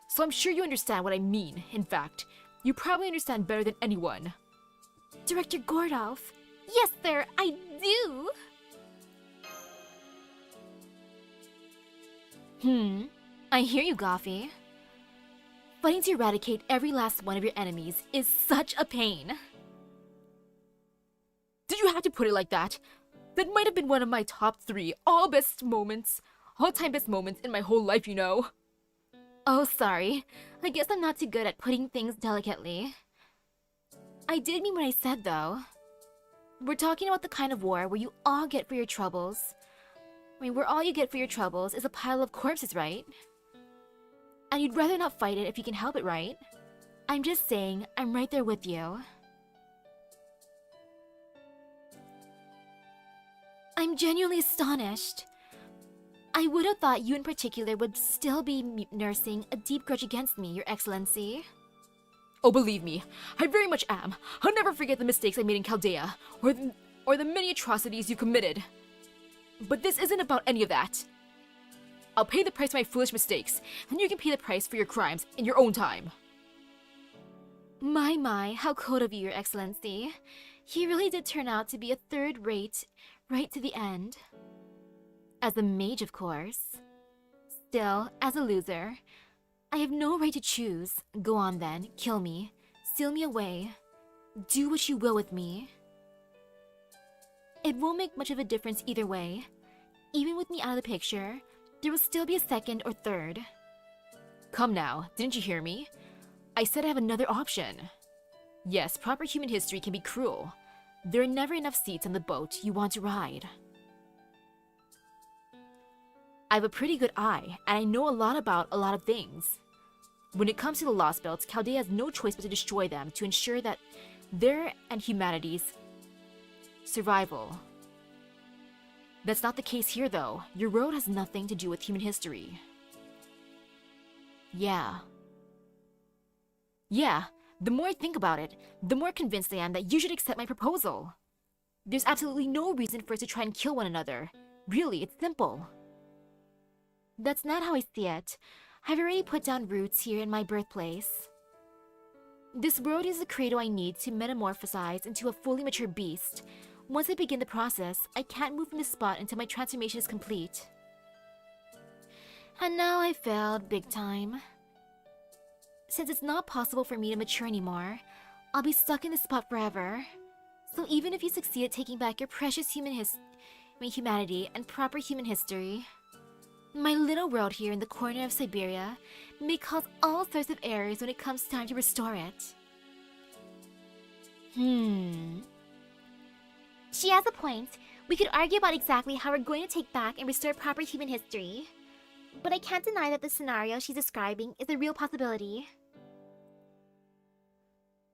So I'm sure you understand what I mean. In fact, you probably understand better than anyone. Director Gordolf. Yes, sir, I do. I hear you, Goffy. Fighting to eradicate every last one of your enemies is such a pain. Did you have to put it like that? That might have been one of my top 3 all-time best moments in my whole life, you know. Oh, sorry. I guess I'm not too good at putting things delicately. I did mean what I said, though. We're talking about the kind of war where you all get for your troubles. I mean, where all you get for your troubles is a pile of corpses, right? And you'd rather not fight it if you can help it, right? I'm just saying, I'm right there with you. I'm genuinely astonished. I would have thought you in particular would still be nursing a deep grudge against me, Your Excellency. Oh, believe me, I very much am. I'll never forget the mistakes I made in Chaldea, or the many atrocities you committed. But this isn't about any of that. I'll pay the price for my foolish mistakes, and you can pay the price for your crimes in your own time. My, how cold of you, Your Excellency. He really did turn out to be a third-rate, right to the end. As a mage, of course. Still, as a loser, I have no right to choose. Go on then, kill me, steal me away. Do what you will with me. It won't make much of a difference either way. Even with me out of the picture, there will still be a second or third. Come now, didn't you hear me? I said I have another option. Yes, proper human history can be cruel. There are never enough seats on the boat you want to ride. I have a pretty good eye, and I know a lot about a lot of things. When it comes to the Lost Belts, Chaldea has no choice but to destroy them to ensure that their and humanity's survival. That's not the case here, though. Your world has nothing to do with human history. Yeah, the more I think about it, the more convinced I am that you should accept my proposal. There's absolutely no reason for us to try and kill one another. Really, it's simple. That's not how I see it. I've already put down roots here in my birthplace. This world is the cradle I need to metamorphosize into a fully mature beast. Once I begin the process, I can't move from this spot until my transformation is complete. And now I failed big time. Since it's not possible for me to mature anymore, I'll be stuck in this spot forever. So even if you succeed at taking back your precious humanity and proper human history, my little world here in the corner of Siberia may cause all sorts of errors when it comes time to restore it. She has a point. We could argue about exactly how we're going to take back and restore proper human history. But I can't deny that the scenario she's describing is a real possibility.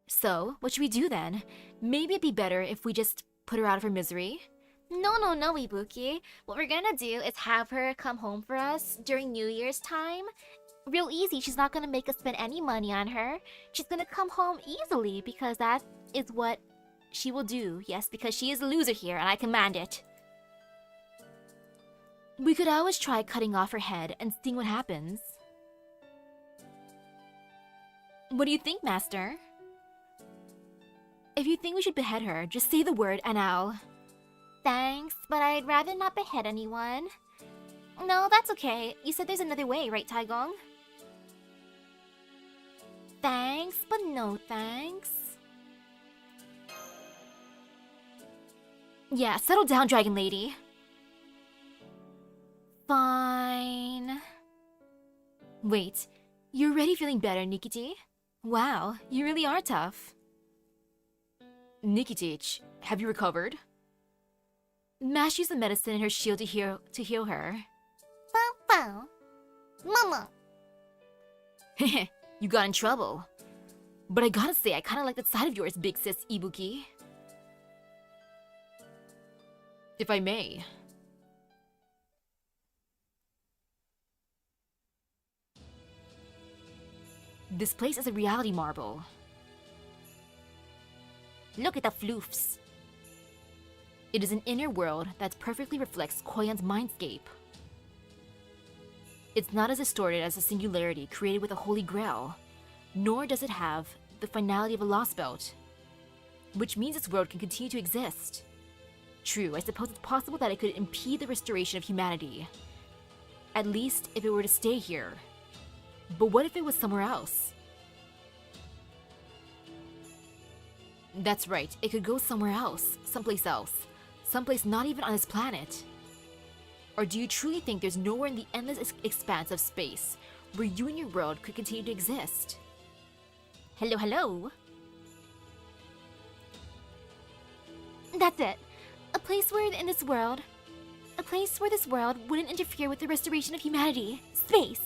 So, what should we do then? Maybe it'd be better if we just put her out of her misery? No, Ibuki. What we're gonna do is have her come home for us during New Year's time. Real easy, she's not gonna make us spend any money on her. She's gonna come home easily because that is what she will do. Yes, because she is a loser here and I command it. We could always try cutting off her head and seeing what happens. What do you think, Master? If you think we should behead her, just say the word and I'll... Thanks, but I'd rather not behead anyone. No, that's okay. You said there's another way, right, Taigong? Thanks, but no thanks. Yeah, settle down, Dragon Lady. Fine. Wait, you're already feeling better, Nikiti? Wow, you really are tough. Nikitich, have you recovered? Mash used the medicine in her shield to heal her. Bow. Mama. You got in trouble. But I gotta say, I kinda like that side of yours, big sis Ibuki. If I may. This place is a reality marble. Look at the floofs. It is an inner world that perfectly reflects Koyan's mindscape. It's not as distorted as the singularity created with the Holy Grail, nor does it have the finality of a lost belt, which means its world can continue to exist. True, I suppose it's possible that it could impede the restoration of humanity, at least if it were to stay here. But what if it was somewhere else? That's right, it could go somewhere else, someplace not even on this planet. Or do you truly think there's nowhere in the endless expanse of space where you and your world could continue to exist? Hello? That's it. A place where this world wouldn't interfere with the restoration of humanity. Space.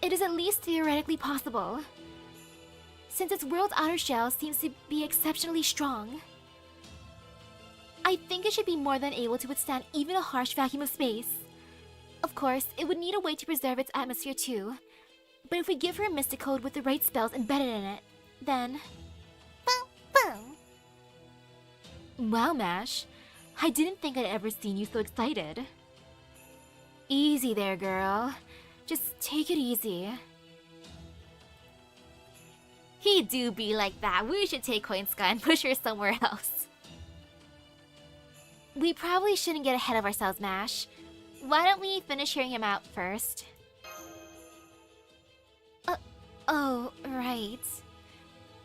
It is at least theoretically possible, since its world's outer shell seems to be exceptionally strong. I think it should be more than able to withstand even a harsh vacuum of space. Of course, it would need a way to preserve its atmosphere too. But if we give her a mystic code with the right spells embedded in it, then... Boom! Wow, Mash. I didn't think I'd ever seen you so excited. Easy there, girl. Just take it easy. He do be like that. We should take Koyanska and push her somewhere else. We probably shouldn't get ahead of ourselves, Mash. Why don't we finish hearing him out first? Oh, right.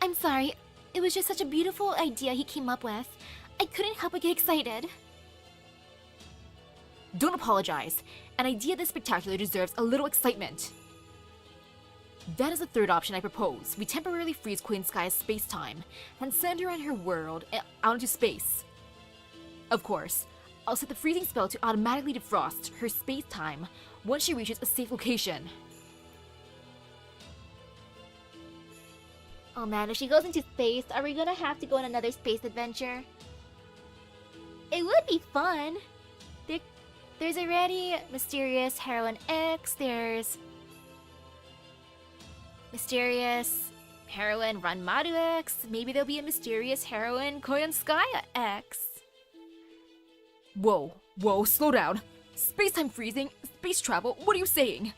I'm sorry. It was just such a beautiful idea he came up with. I couldn't help but get excited. Don't apologize. An idea this spectacular deserves a little excitement. That is the third option I propose. We temporarily freeze Koyanchihuahua's space-time and send her and her world out into space. Of course, I'll set the freezing spell to automatically defrost her space-time once she reaches a safe location. Oh man, if she goes into space, are we gonna have to go on another space adventure? It would be fun. There's already Mysterious Heroine X, there's Mysterious Heroine Ranmaru X, maybe there'll be a Mysterious Heroine Koyanchihuahua X. Whoa, slow down. Space-time freezing, space travel, what are you saying?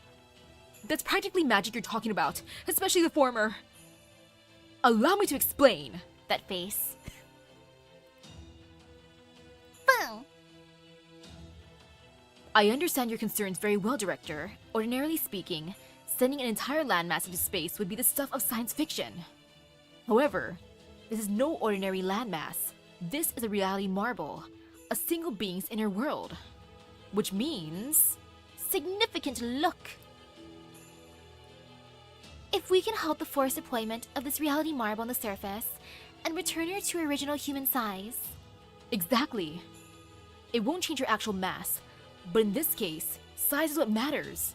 That's practically magic you're talking about, especially the former. Allow me to explain. That face. Boom! I understand your concerns very well, Director. Ordinarily speaking, sending an entire landmass into space would be the stuff of science fiction. However, this is no ordinary landmass. This is a reality marble, a single being's inner world. Which means... significant look! If we can halt the forced deployment of this reality marble on the surface and return her to her original human size... Exactly. It won't change her actual mass, but in this case, size is what matters.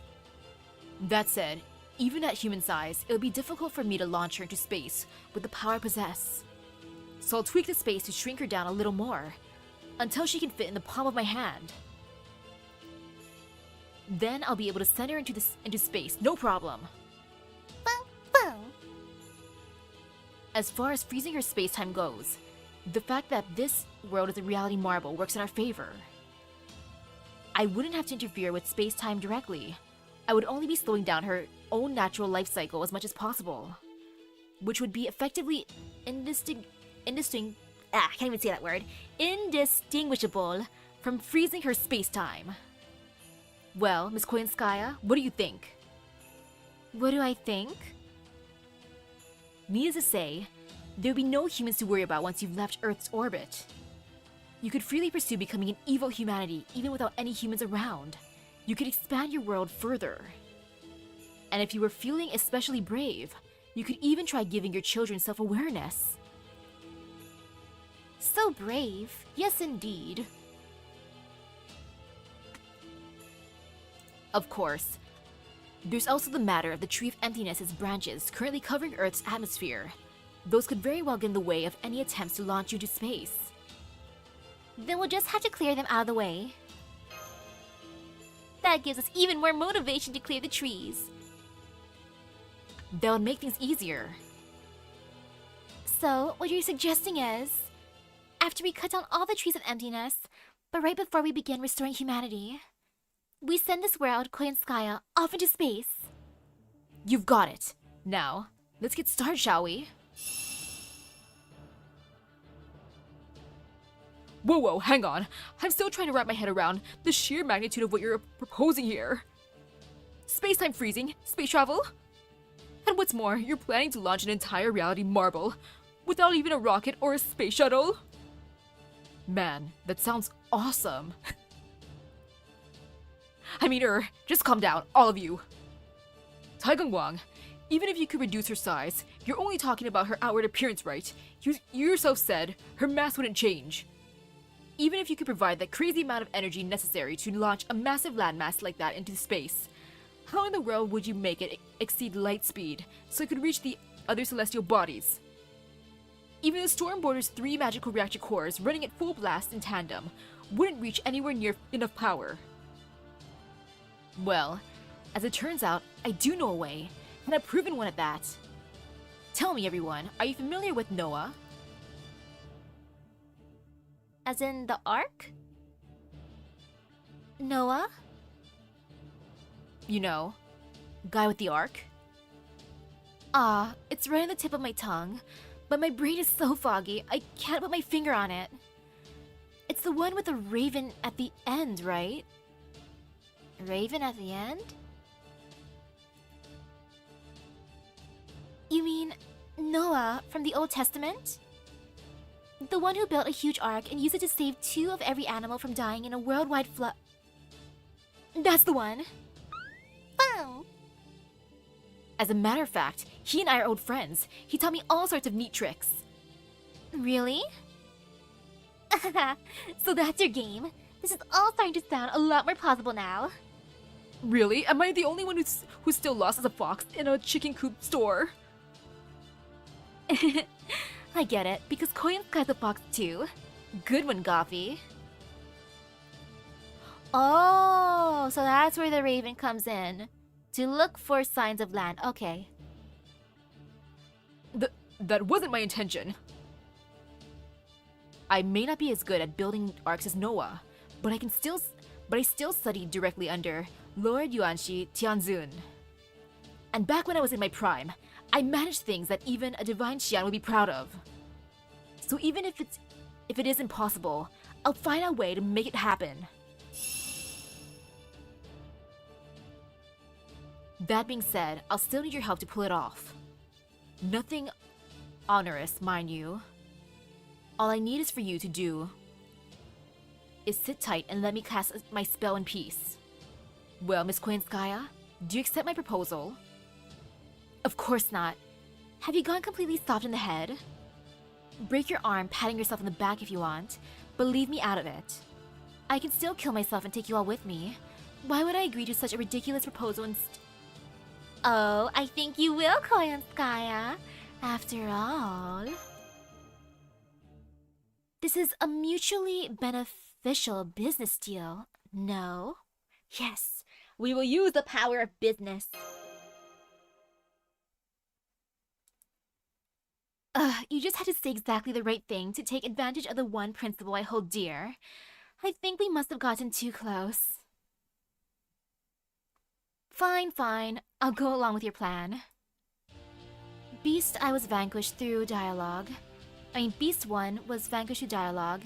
That said, even at human size, it'll be difficult for me to launch her into space with the power I possess. So I'll tweak the space to shrink her down a little more, until she can fit in the palm of my hand. Then I'll be able to send her into space, no problem. Boom, boom. As far as freezing her space-time goes, the fact that this world is a reality marble works in our favor. I wouldn't have to interfere with space-time directly. I would only be slowing down her own natural life cycle as much as possible, which would be effectively indistinguishable from freezing her space-time. Well, Miss Koyanchihuahua, what do you think? What do I think? Needless to say, there would be no humans to worry about once you've left Earth's orbit. You could freely pursue becoming an evil humanity even without any humans around. You could expand your world further. And if you were feeling especially brave, you could even try giving your children self-awareness. So brave. Yes, indeed. Of course, there's also the matter of the Tree of Emptiness's branches currently covering Earth's atmosphere. Those could very well get in the way of any attempts to launch you to space. Then we'll just have to clear them out of the way. That gives us even more motivation to clear the trees. That would make things easier. So, what you're suggesting is, after we cut down all the trees of emptiness, but right before we begin restoring humanity, we send this world, Koyanchihuahua, off into space. You've got it. Now, let's get started, shall we? Whoa, hang on. I'm still trying to wrap my head around the sheer magnitude of what you're proposing here. Space-time freezing, space travel? And what's more, you're planning to launch an entire reality marble without even a rocket or a space shuttle? Man, that sounds awesome. Just calm down, all of you. Taigung Wang, even if you could reduce her size, you're only talking about her outward appearance, right? You yourself said her mass wouldn't change. Even if you could provide that crazy amount of energy necessary to launch a massive landmass like that into space, how in the world would you make it exceed light speed so it could reach the other celestial bodies? Even the Stormborder's 3 magical reactor cores running at full blast in tandem wouldn't reach anywhere near enough power. Well, as it turns out, I do know a way, and a proven one at that. Tell me, everyone, are you familiar with Noah? As in the Ark? Noah? You know, guy with the arc? It's right on the tip of my tongue, but my brain is so foggy, I can't put my finger on it. It's the one with the raven at the end, right? Raven at the end? You mean Noah from the Old Testament? The one who built a huge ark and used it to save 2 of every animal from dying in a worldwide flood. That's the one. Boom! As a matter of fact, he and I are old friends. He taught me all sorts of neat tricks. Really? So that's your game? This is all starting to sound a lot more plausible now. Really? Am I the only one who's still lost as a fox in a chicken coop store? I get it, because Koyanchihuahua's a fox too. Good one, Goffy. Oh, so that's where the raven comes in. To look for signs of land. Okay. That wasn't my intention. I may not be as good at building arcs as Noah, but I still studied directly under Lord Yuanshi Tianzun. And back when I was in my prime, I managed things that even a divine Xian would be proud of. So even if it is impossible, I'll find a way to make it happen. That being said, I'll still need your help to pull it off. Nothing onerous, mind you. All I need is for you to do is sit tight and let me cast my spell in peace. Well, Miss Koyanchihuahua, do you accept my proposal? Of course not. Have you gone completely soft in the head? Break your arm patting yourself on the back if you want, but leave me out of it. I can still kill myself and take you all with me. Why would I agree to such a ridiculous proposal Oh, I think you will, Koyanchihuahua. After all, this is a mutually beneficial business deal, no? Yes, we will use the power of business. You just had to say exactly the right thing to take advantage of the one principle I hold dear. I think we must have gotten too close. Fine. I'll go along with your plan. Beast I was vanquished through dialogue. Beast 1 was vanquished through dialogue.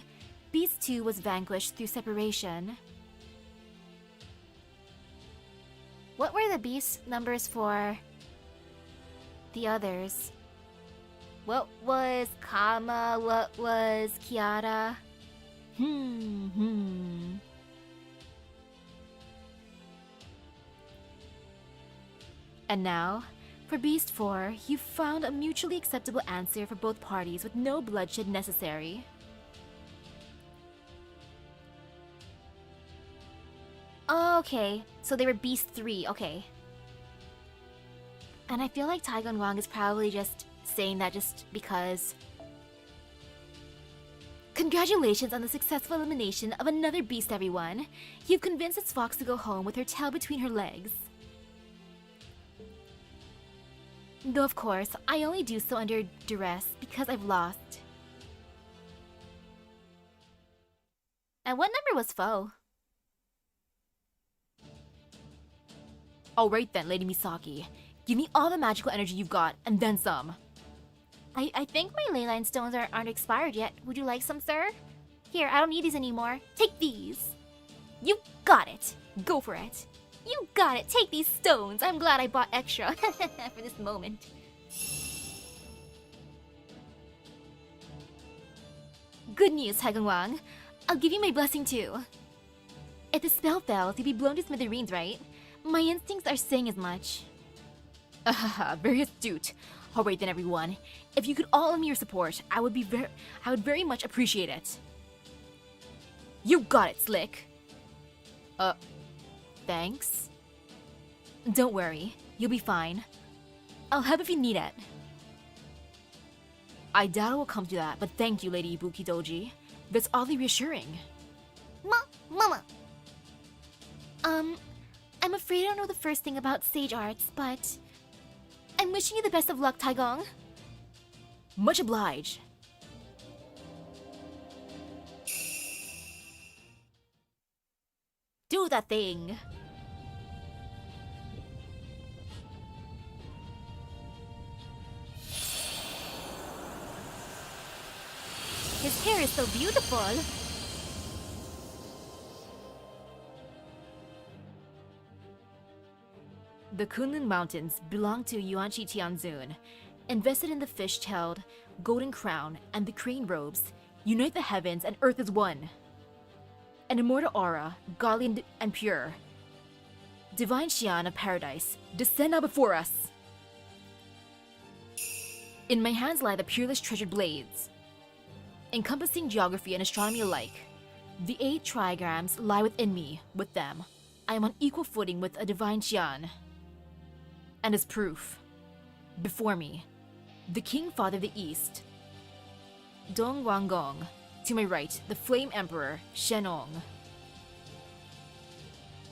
Beast 2 was vanquished through separation. What were the beast numbers for the others? What was Kama? What was Kiara? And now, for Beast 4, you found a mutually acceptable answer for both parties with no bloodshed necessary. Okay, so they were Beast 3, okay. And I feel like Taigon Wang is probably just saying that just because. Congratulations on the successful elimination of another beast, everyone. You've convinced its fox to go home with her tail between her legs. Though of course, I only do so under duress because I've lost. And what number was foe? Alright then, Lady Misaki. Give me all the magical energy you've got, and then some. I think my leyline stones aren't expired yet. Would you like some, sir? Here, I don't need these anymore. Take these. You got it. Go for it. You got it. Take these stones. I'm glad I bought extra for this moment. Good news, Taigon Wang. I'll give you my blessing too. If the spell fails, you'll be blown to smithereens, right? My instincts are saying as much. Very astute. Alright then, everyone. If you could all lend me your support, I would very much appreciate it. You got it, Slick. Thanks. Don't worry, you'll be fine. I'll help if you need it. I doubt it will come to that, but thank you, Lady Ibuki Doji. That's oddly reassuring. Mama. I'm afraid I don't know the first thing about sage arts, but I'm wishing you the best of luck, Taigong. Much obliged. Do that thing. His hair is so beautiful. The Kunlun Mountains belong to Yuanshi Tianzun. Invested in the fish-tailed golden crown and the crane robes, unite the heavens and earth as one. An immortal aura, godly and pure. Divine Xian of paradise, descend now before us. In my hands lie the peerless treasured blades. Encompassing geography and astronomy alike, the 8 trigrams lie within me. With them, I am on equal footing with a divine Qian. And as proof, before me, the King Father of the East, Dong Wanggong. To my right, the Flame Emperor, Shenong.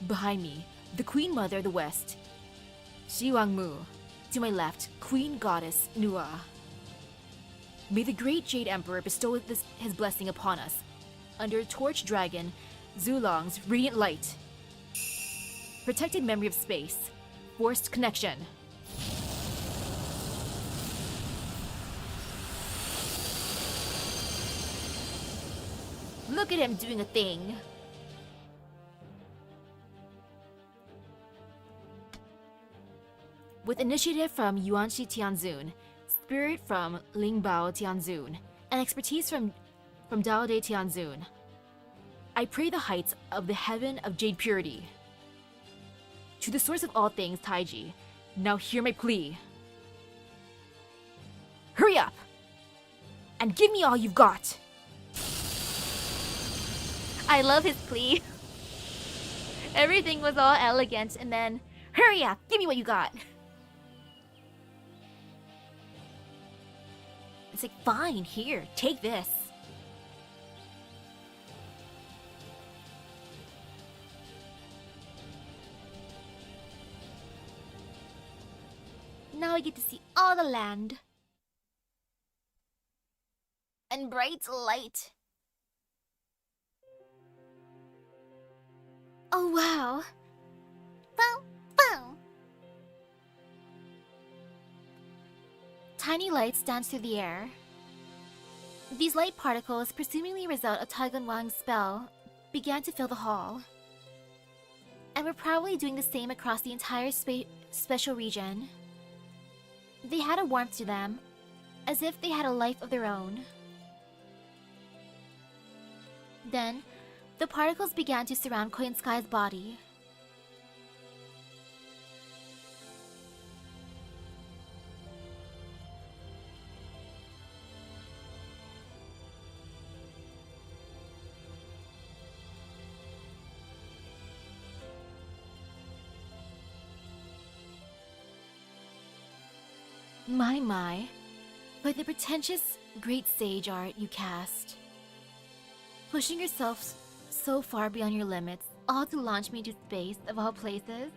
Behind me, the Queen Mother of the West, Shi Wangmu. To my left, Queen Goddess, Nua. May the great Jade Emperor bestow his blessing upon us, under Torch Dragon, Zulong's radiant light. Protected memory of space, forced connection. Look at him doing a thing. With initiative from Yuanxi Tianzun, spirit from Lingbao Tianzun, and expertise from Dao De Tianzun, I pray the heights of the heaven of Jade Purity. To the source of all things, Taiji, now hear my plea. Hurry up! And give me all you've got! I love his plea. Everything was all elegant, and then, hurry up, give me what you got. It's like, fine, here, take this. Now I get to see all the land. And bright light. Oh wow. Bow, bow. Tiny lights dance through the air. These light particles, presumably a result of Taigun Wang's spell, began to fill the hall. And were probably doing the same across the entire special region. They had a warmth to them, as if they had a life of their own. Then, the particles began to surround Koyanchihuahua's body. My, like the pretentious great sage art you cast. Pushing yourself so far beyond your limits, all to launch me into space of all places.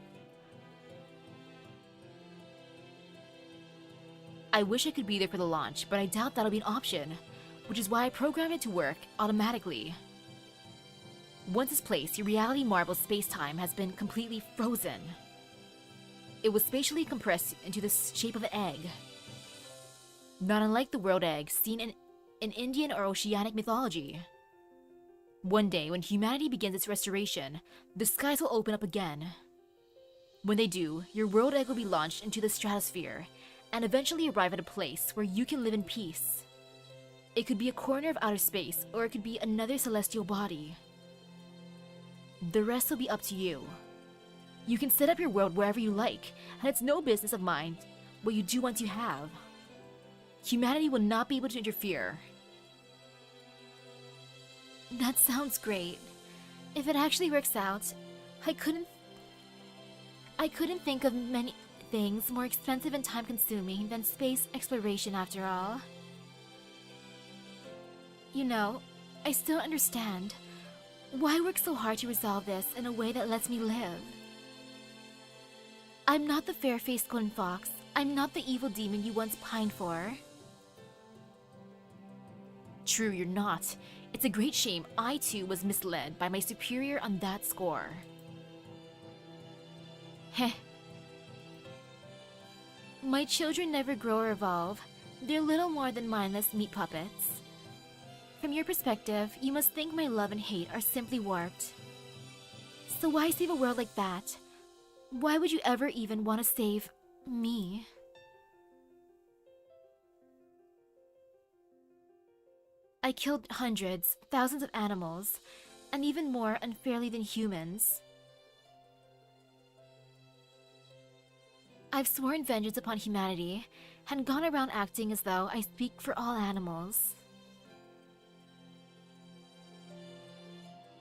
I wish I could be there for the launch, but I doubt that'll be an option, which is why I programmed it to work automatically. Once it's placed, your reality marble space-time has been completely frozen. It was spatially compressed into the shape of an egg. Not unlike the world egg seen in Indian or Oceanic mythology. One day, when humanity begins its restoration, the skies will open up again. When they do, your world egg will be launched into the stratosphere, and eventually arrive at a place where you can live in peace. It could be a corner of outer space, or it could be another celestial body. The rest will be up to you. You can set up your world wherever you like, and it's no business of mine what you do once you have. Humanity will not be able to interfere. That sounds great. If it actually works out, I couldn't think of many things more expensive and time-consuming than space exploration after all. You know, I still understand. Why work so hard to resolve this in a way that lets me live? I'm not the fair-faced golden fox. I'm not the evil demon you once pined for. True, you're not. It's a great shame I too was misled by my superior on that score. Heh. My children never grow or evolve. They're little more than mindless meat puppets. From your perspective, you must think my love and hate are simply warped. So why save a world like that? Why would you ever even want to save me? I killed hundreds, thousands of animals, and even more unfairly than humans. I've sworn vengeance upon humanity and gone around acting as though I speak for all animals.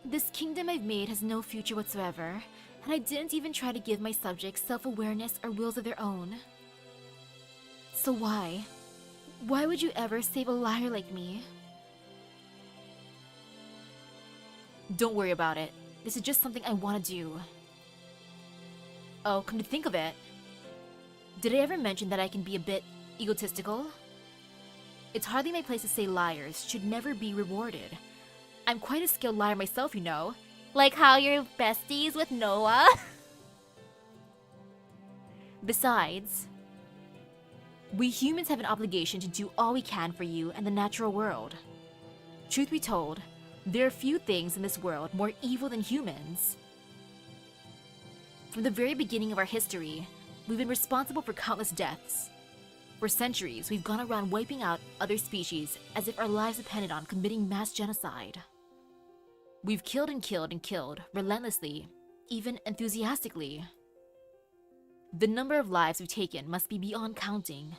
This kingdom I've made has no future whatsoever, and I didn't even try to give my subjects self-awareness or wills of their own. So why? Why would you ever save a liar like me? Don't worry about it. This is just something I want to do. Oh, come to think of it, did I ever mention that I can be a bit egotistical? It's hardly my place to say liars should never be rewarded. I'm quite a skilled liar myself, you know. Like how you're besties with Noah? Besides, we humans have an obligation to do all we can for you and the natural world. Truth be told, there are few things in this world more evil than humans. From the very beginning of our history, we've been responsible for countless deaths. For centuries, we've gone around wiping out other species as if our lives depended on committing mass genocide. We've killed and killed and killed, relentlessly, even enthusiastically. The number of lives we've taken must be beyond counting.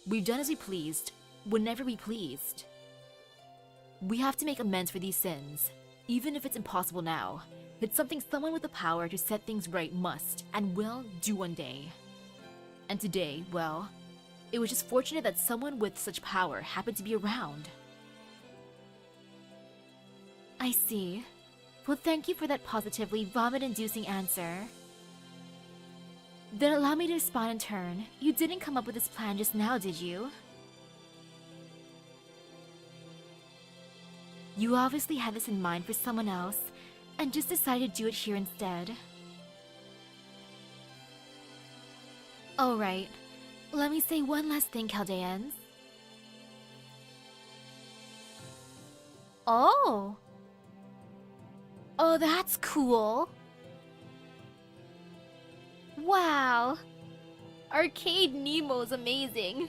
We've done as we pleased, whenever we pleased. We have to make amends for these sins, even if it's impossible now. It's something someone with the power to set things right must, and will, do one day. And today, well, it was just fortunate that someone with such power happened to be around. I see. Well, thank you for that positively vomit-inducing answer. Then allow me to respond in turn. You didn't come up with this plan just now, did you? You obviously had this in mind for someone else, and just decided to do it here instead. Alright, let me say one last thing, Chaldeans. Oh. Oh, that's cool. Wow. Arcade Nemo's amazing.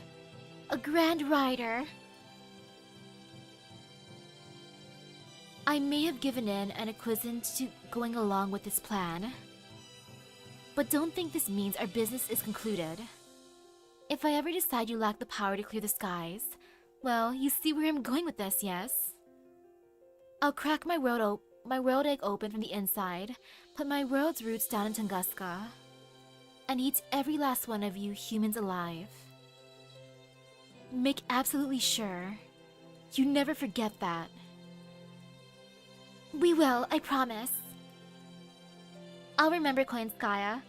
A Grand Rider. I may have given in and acquiesced to going along with this plan. But don't think this means our business is concluded. If I ever decide you lack the power to clear the skies, well, you see where I'm going with this, yes? I'll crack my world egg open from the inside, put my world's roots down in Tunguska, and eat every last one of you humans alive. Make absolutely sure you never forget that. We will, I promise. I'll remember Koyanchihuahua.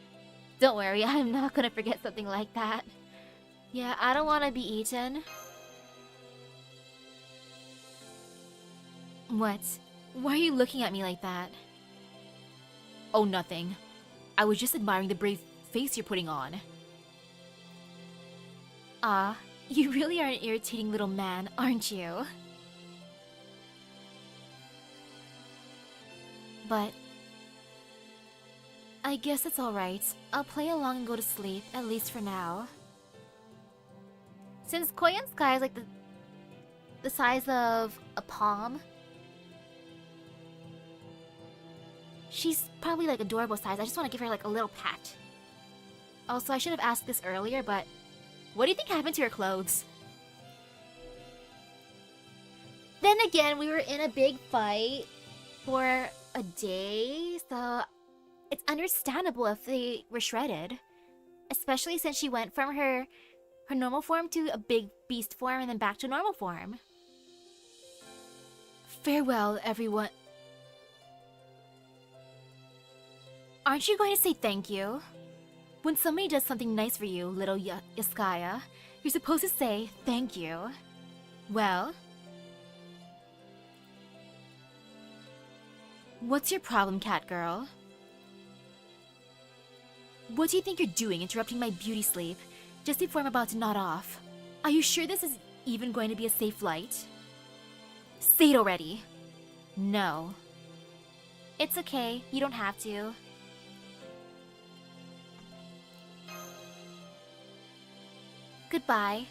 Don't worry, I'm not gonna forget something like that. Yeah, I don't want to be eaten. What? Why are you looking at me like that? Oh, nothing. I was just admiring the brave face you're putting on. Ah, you really are an irritating little man, aren't you? But I guess it's alright. I'll play along and go to sleep, at least for now. Since Koyanchihuahua is like the size of a palm, she's probably like adorable size. I just want to give her like a little pat. Also, I should have asked this earlier, but what do you think happened to her clothes? Then again, we were in a big fight for a day, so it's understandable if they were shredded. Especially since she went from her normal form to a big beast form and then back to normal form. Farewell, everyone. Aren't you going to say thank you? When somebody does something nice for you, little Yaskaya, you're supposed to say thank you. Well, what's your problem, cat girl? What do you think you're doing interrupting my beauty sleep just before I'm about to nod off? Are you sure this is even going to be a safe flight? Say it already. No. It's okay, you don't have to. Goodbye.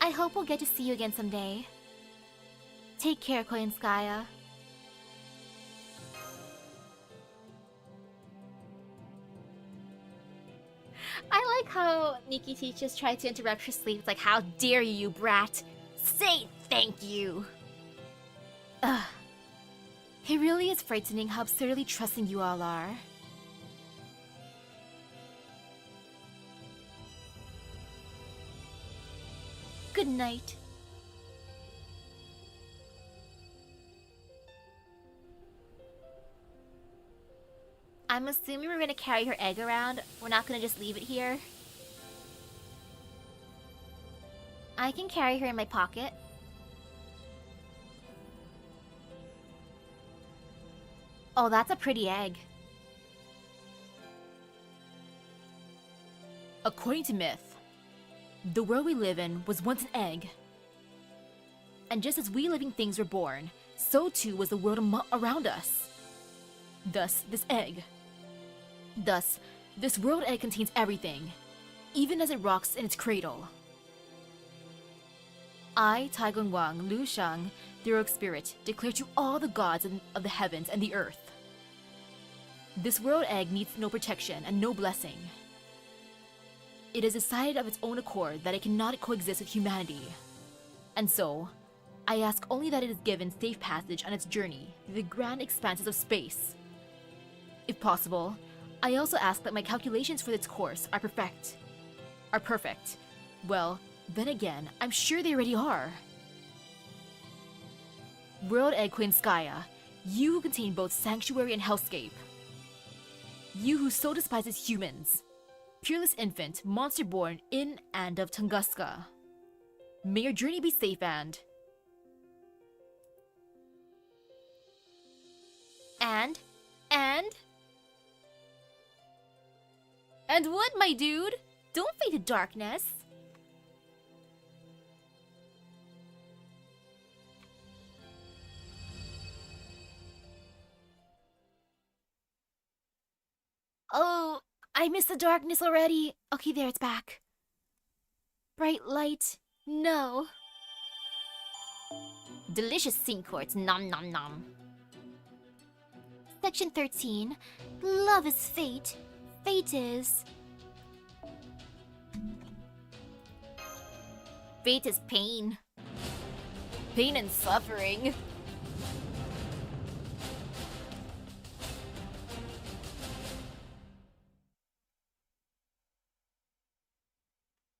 I hope we'll get to see you again someday. Take care, Koyanchihuahua. I like how Nikki just tried to interrupt her sleep. It's like, how dare you, brat? Say thank you! Ugh. It really is frightening how absurdly trusting you all are. Good night. I'm assuming we're gonna carry her egg around. We're not gonna just leave it here. I can carry her in my pocket. Oh, that's a pretty egg. According to myth, the world we live in was once an egg. And just as we living things were born, so too was the world around us. Thus, this egg. Thus, this world egg contains everything, even as it rocks in its cradle. I, Taigong Wang, Lu Shang, the Rogue Spirit, declare to all the gods of the heavens and the earth. This world egg needs no protection and no blessing. It has decided of its own accord that it cannot coexist with humanity. And so, I ask only that it is given safe passage on its journey through the grand expanses of space. If possible, I also ask that my calculations for its course are perfect. Well, then again, I'm sure they already are. World Egg Koyanchihuahua, you who contain both sanctuary and hellscape. You who so despises humans. Peerless infant, monster born in and of Tunguska. May your journey be safe and... And what, my dude? Don't fade to darkness. Oh, I missed the darkness already. Okay, there, it's back. Bright light, no. Delicious sink quartz, nom nom nom. Section 13. Love is fate. Fate is... Fate is pain. Pain and suffering.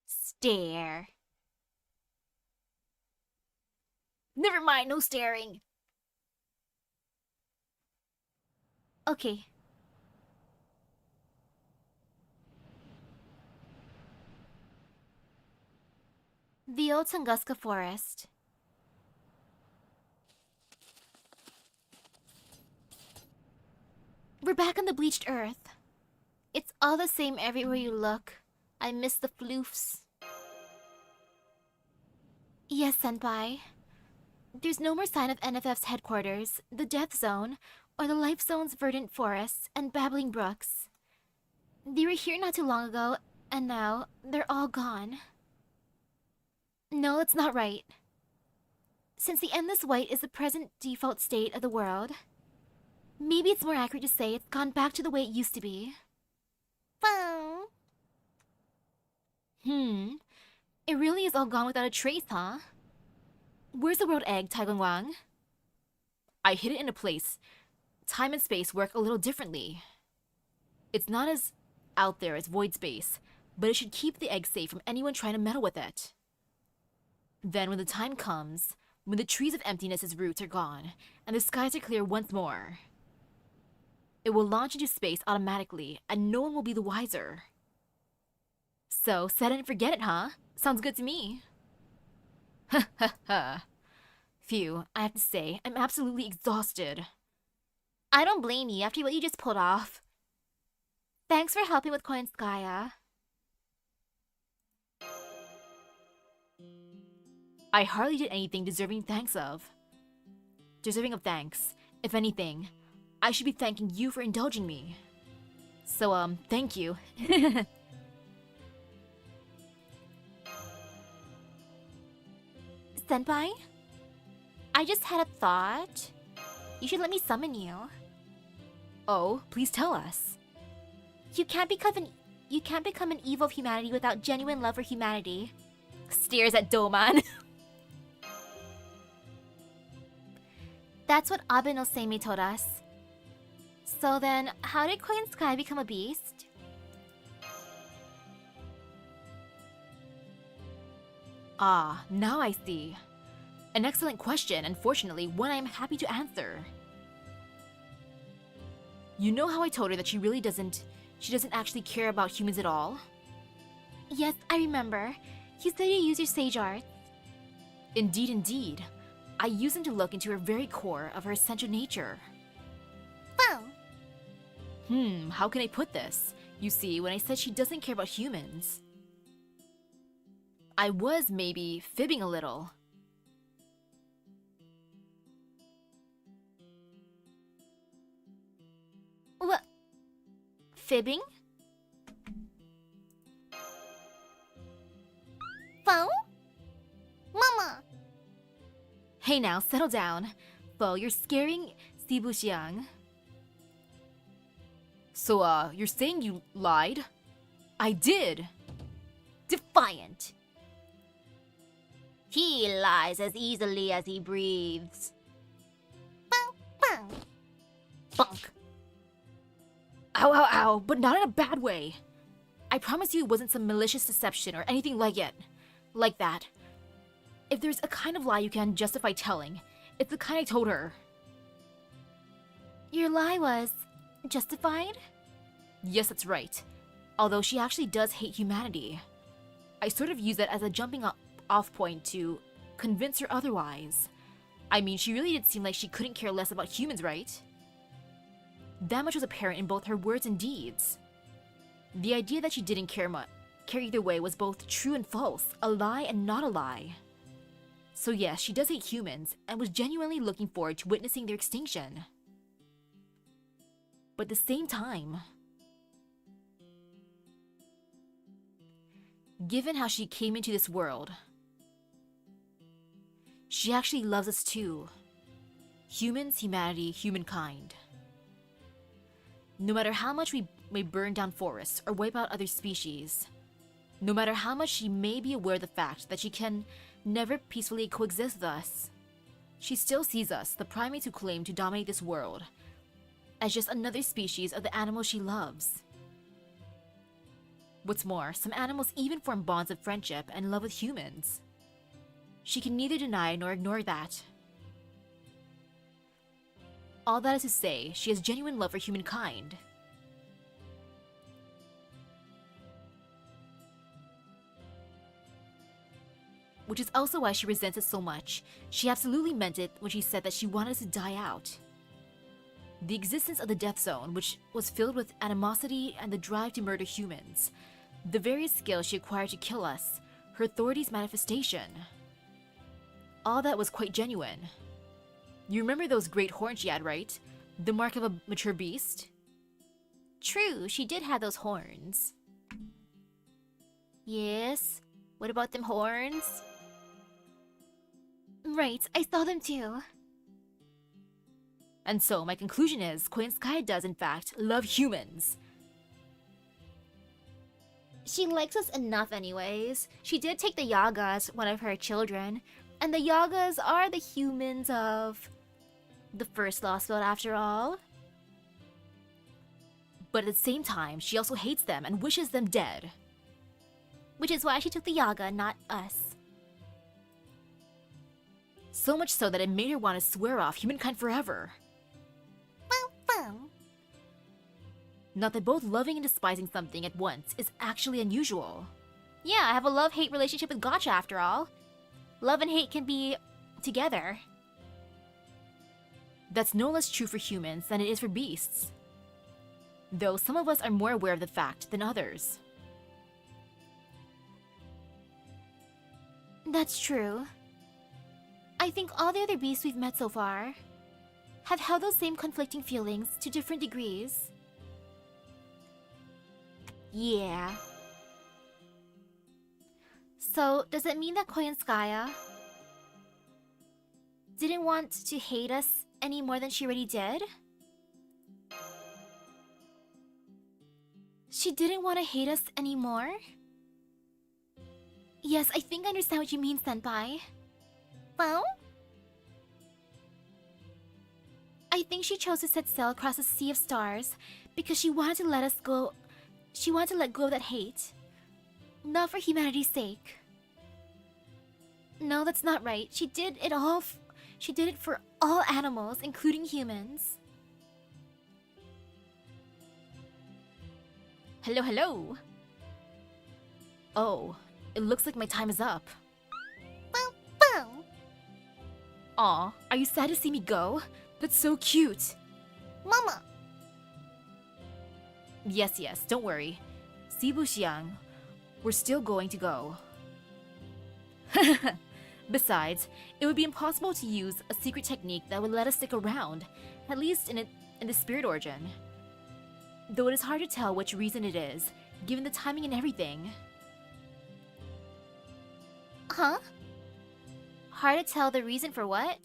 Stare. Never mind, no staring. Okay. The old Tunguska forest. We're back on the bleached earth. It's all the same everywhere you look. I miss the floofs. Yes, Senpai. There's no more sign of NFF's headquarters, the Death Zone, or the Life Zone's verdant forests and babbling brooks. They were here not too long ago, and now they're all gone. No, that's not right. Since the endless white is the present default state of the world, maybe it's more accurate to say it's gone back to the way it used to be. It really is all gone without a trace, huh? Where's the world egg, Taigong Wang? I hid it in a place. Time and space work a little differently. It's not as out there as void space, but it should keep the egg safe from anyone trying to meddle with it. Then when the time comes, when the trees of emptiness's roots are gone, and the skies are clear once more, it will launch into space automatically, and no one will be the wiser. So, set it and forget it, huh? Sounds good to me. Ha ha ha. Phew, I have to say, I'm absolutely exhausted. I don't blame you after what you just pulled off. Thanks for helping with Koyanchihuahua. I hardly did anything deserving of thanks. If anything, I should be thanking you for indulging me. So, thank you. Senpai? I just had a thought. You should let me summon you. Oh, please tell us. You can't become you can't become an evil of humanity without genuine love for humanity. Stares at Doman. That's what Abe no Seimei told us. So then, how did Koyan Sky become a beast? Ah, now I see. An excellent question, and fortunately, one I am happy to answer. You know how I told her that she doesn't actually care about humans at all? Yes, I remember. You said you use your sage art. Indeed, indeed. I use them to look into her very core of her essential nature. Oh. How can I put this? You see, when I said she doesn't care about humans, I was maybe fibbing a little. What? Fibbing? Phone? Mama! Hey now, settle down. Bo, you're scaring Sibu Xiang. So, you're saying you lied? I did! Defiant. He lies as easily as he breathes. Bang, bang. Bunk! Ow, ow, ow, but not in a bad way. I promise you it wasn't some malicious deception or anything like it. Like that. If there's a kind of lie you can justify telling, it's the kind I told her. Your lie was justified? Yes, that's right. Although she actually does hate humanity. I sort of use that as a jumping off point to convince her otherwise. I mean, she really did seem like she couldn't care less about humans, right? That much was apparent in both her words and deeds. The idea that she didn't care either way was both true and false, a lie and not a lie. So yes, she does hate humans, and was genuinely looking forward to witnessing their extinction. But at the same time, given how she came into this world, she actually loves us too. Humans, humanity, humankind. No matter how much we may burn down forests or wipe out other species, no matter how much she may be aware of the fact that she can never peacefully coexist with us, she still sees us, the primates who claim to dominate this world, as just another species of the animals she loves. What's more, some animals even form bonds of friendship and love with humans. She can neither deny nor ignore that. All that is to say, she has genuine love for humankind. Which is also why she resents it so much. She absolutely meant it when she said that she wanted us to die out. The existence of the death zone, which was filled with animosity and the drive to murder humans, the various skills she acquired to kill us, her authority's manifestation. All that was quite genuine. You remember those great horns she had, right? The mark of a mature beast? True, she did have those horns. Yes? What about them horns? Right, I saw them too. And so, my conclusion is, Koyanskaya does, in fact, love humans. She likes us enough anyways. She did take the Yaga as one of her children. And the Yagas are the humans of the first Lost World after all. But at the same time, she also hates them and wishes them dead. Which is why she took the Yaga, not us. So much so that it made her want to swear off humankind forever. Not that both loving and despising something at once is actually unusual. Yeah, I have a love-hate relationship with Gotcha after all. Love and hate can be together. That's no less true for humans than it is for beasts. Though some of us are more aware of the fact than others. That's true. I think all the other beasts we've met so far have held those same conflicting feelings to different degrees. Yeah. So, does it mean that Koyanskaya didn't want to hate us any more than she already did? She She didn't want to hate us anymore? Yes, I think I understand what you mean, Senpai. Well? I think she chose to set sail across a sea of stars because she wanted to let us go. She wanted to let go of that hate. Not for humanity's sake. No, that's not right. She did it all. She did it for all animals, including humans. Hello, hello. Oh, it looks like my time is up. Bow, bow. Aw, are you sad to see me go? That's so cute. Mama. Yes, yes, don't worry. Sibuxiang, we're still going to go. Besides, it would be impossible to use a secret technique that would let us stick around, at least in the spirit origin. Though it is hard to tell which reason it is, given the timing and everything. Huh? Hard to tell the reason for what?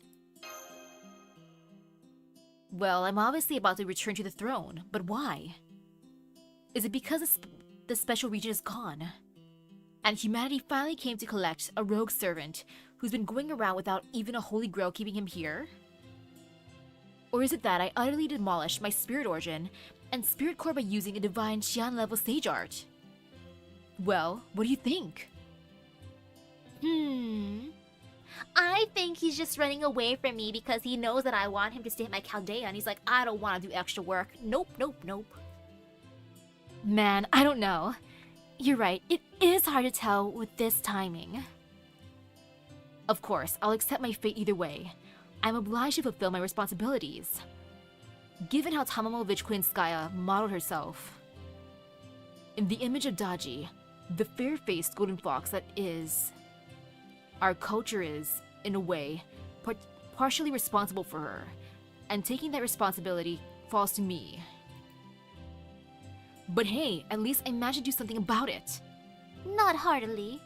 Well, I'm obviously about to return to the throne, but why? Is it because the special region is gone? And humanity finally came to collect a rogue servant who's been going around without even a holy grail keeping him here? Or is it that I utterly demolished my spirit origin and spirit core by using a divine Xian level sage art? Well, what do you think? I think he's just running away from me because he knows that I want him to stay at my Chaldea and he's like, I don't want to do extra work. Nope, nope, nope. Man, I don't know. You're right, it is hard to tell with this timing. Of course, I'll accept my fate either way. I'm obliged to fulfill my responsibilities. Given how Tamamovich Klinskaya modeled herself. In the image of Daji, the fair-faced golden fox that is... Our culture is, in a way, partially responsible for her, and taking that responsibility falls to me. But hey, at least I managed to do something about it. Not heartily.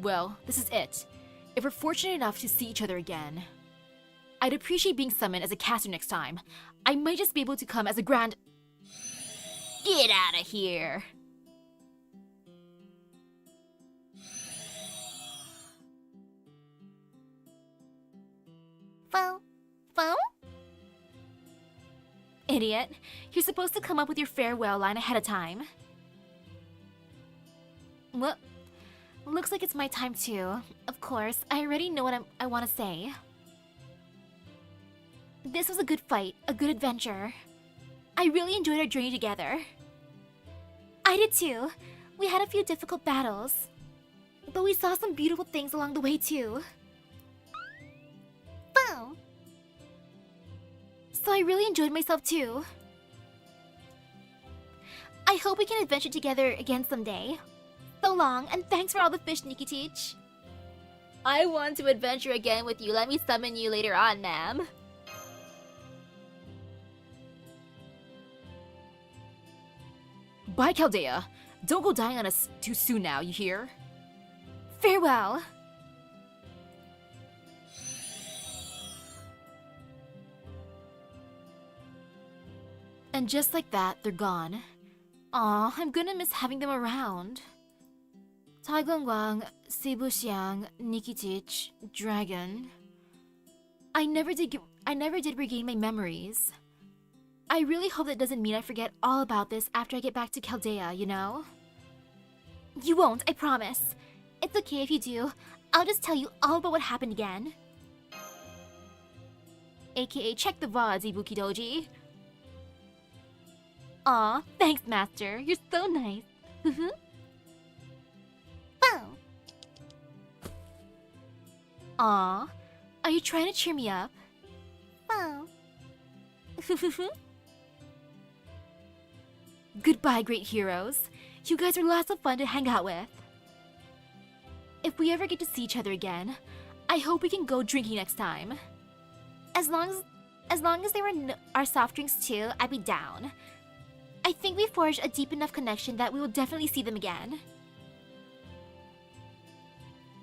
Well, this is it. If we're fortunate enough to see each other again, I'd appreciate being summoned as a caster next time. I might just be able to come as a grand... Get out of here. Phone? Idiot. You're supposed to come up with your farewell line ahead of time. Well, looks like it's my time too. Of course, I already know what I want to say. This was a good fight, a good adventure. I really enjoyed our journey together. I did too. We had a few difficult battles. But we saw some beautiful things along the way too. Boom! So I really enjoyed myself too. I hope we can adventure together again someday. So long, and thanks for all the fish, Nikitich. I want to adventure again with you. Let me summon you later on, ma'am. Bye, Chaldea. Don't go dying on us too soon now, you hear? Farewell. And just like that, they're gone. Aw, I'm gonna miss having them around. Taigongguang, Sibuxiang, Nikitich, Dragon. I never did regain my memories. I really hope that doesn't mean I forget all about this after I get back to Chaldea, you know? You won't, I promise. It's okay if you do. I'll just tell you all about what happened again. AKA check the VODs, Ibuki Doji. Aw, thanks, Master. You're so nice. Bow. Aw, are you trying to cheer me up? Bow. Goodbye, great heroes. You guys are lots of fun to hang out with. If we ever get to see each other again, I hope we can go drinking next time. As long as there were our soft drinks too, I'd be down. I think we forged a deep enough connection that we will definitely see them again.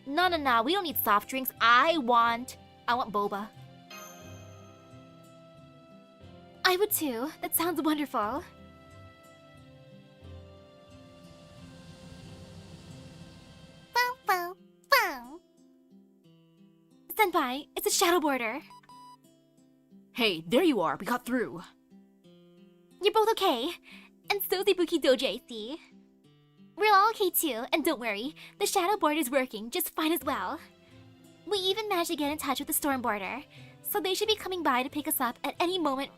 No, we don't need soft drinks. I want boba. I would too. That sounds wonderful. Bow, bow, bow. Senpai, it's a shadow border. Hey, there you are. We got through. You're both okay. And so's Ibuki Doji, I see. We're all okay too, and don't worry, the shadow board is working just fine as well. We even managed to get in touch with the storm border, so they should be coming by to pick us up at any moment.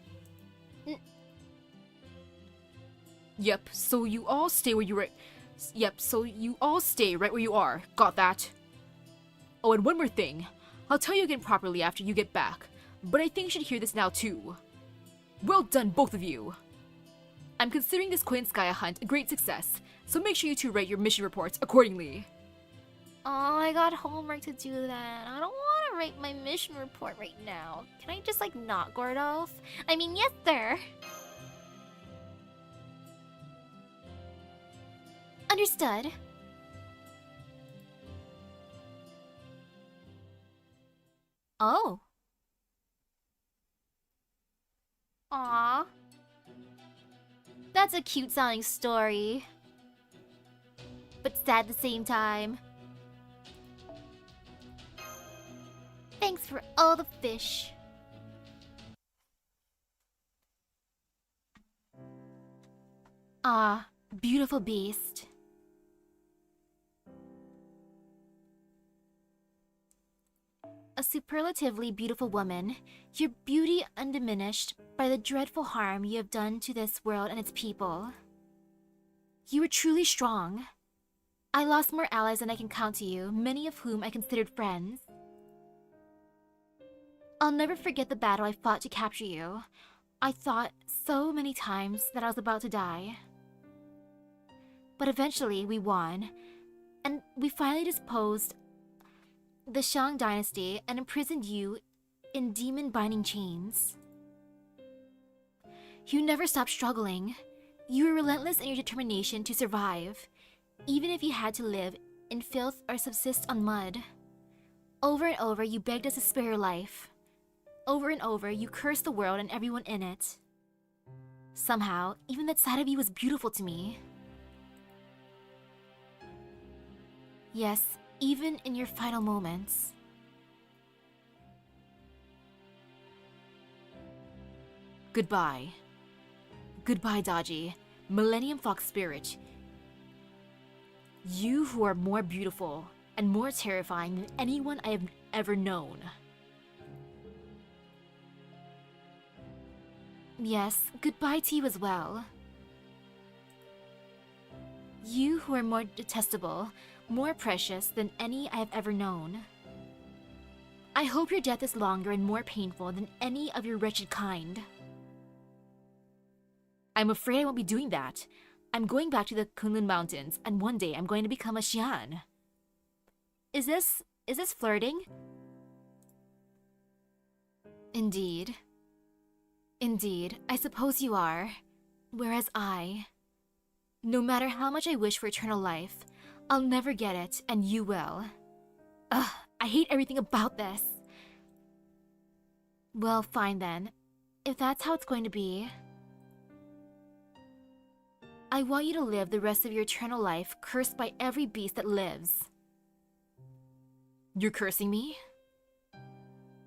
Yep, so you all stay where you were. Yep, so you all stay right where you are. Got that? Oh, and one more thing. I'll tell you again properly after you get back, but I think you should hear this now too. Well done, both of you. I'm considering this Koyanchihuahua hunt a great success, so make sure you two write your mission reports accordingly. Oh, I got homework to do that. I don't want to write my mission report right now. Can I just, not Gordof? I mean, yes, sir. Understood. Oh. Aw. That's a cute sounding story. But sad at the same time. Thanks for all the fish. Ah, beautiful beast. A superlatively beautiful woman, your beauty undiminished by the dreadful harm you have done to this world and its people. You were truly strong. I lost more allies than I can count to you, many of whom I considered friends. I'll never forget the battle I fought to capture you. I thought so many times that I was about to die. But eventually we won, and we finally disposed the Shang dynasty and imprisoned you in demon-binding chains. You never stopped struggling. You were relentless in your determination to survive, even if you had to live in filth or subsist on mud. Over and over, you begged us to spare your life. Over and over, you cursed the world and everyone in it. Somehow, even that side of you was beautiful to me. Yes, even in your final moments. Goodbye. Goodbye, Daji, Millennium Fox Spirit. You who are more beautiful and more terrifying than anyone I have ever known. Yes, goodbye to you as well. You who are more detestable, more precious than any I have ever known. I hope your death is longer and more painful than any of your wretched kind. I'm afraid I won't be doing that. I'm going back to the Kunlun Mountains, and one day I'm going to become a Xian. Is this flirting? Indeed. Indeed, I suppose you are. Whereas no matter how much I wish for eternal life, I'll never get it, and you will. Ugh, I hate everything about this. Well, fine then. If that's how it's going to be. I want you to live the rest of your eternal life cursed by every beast that lives. You're cursing me?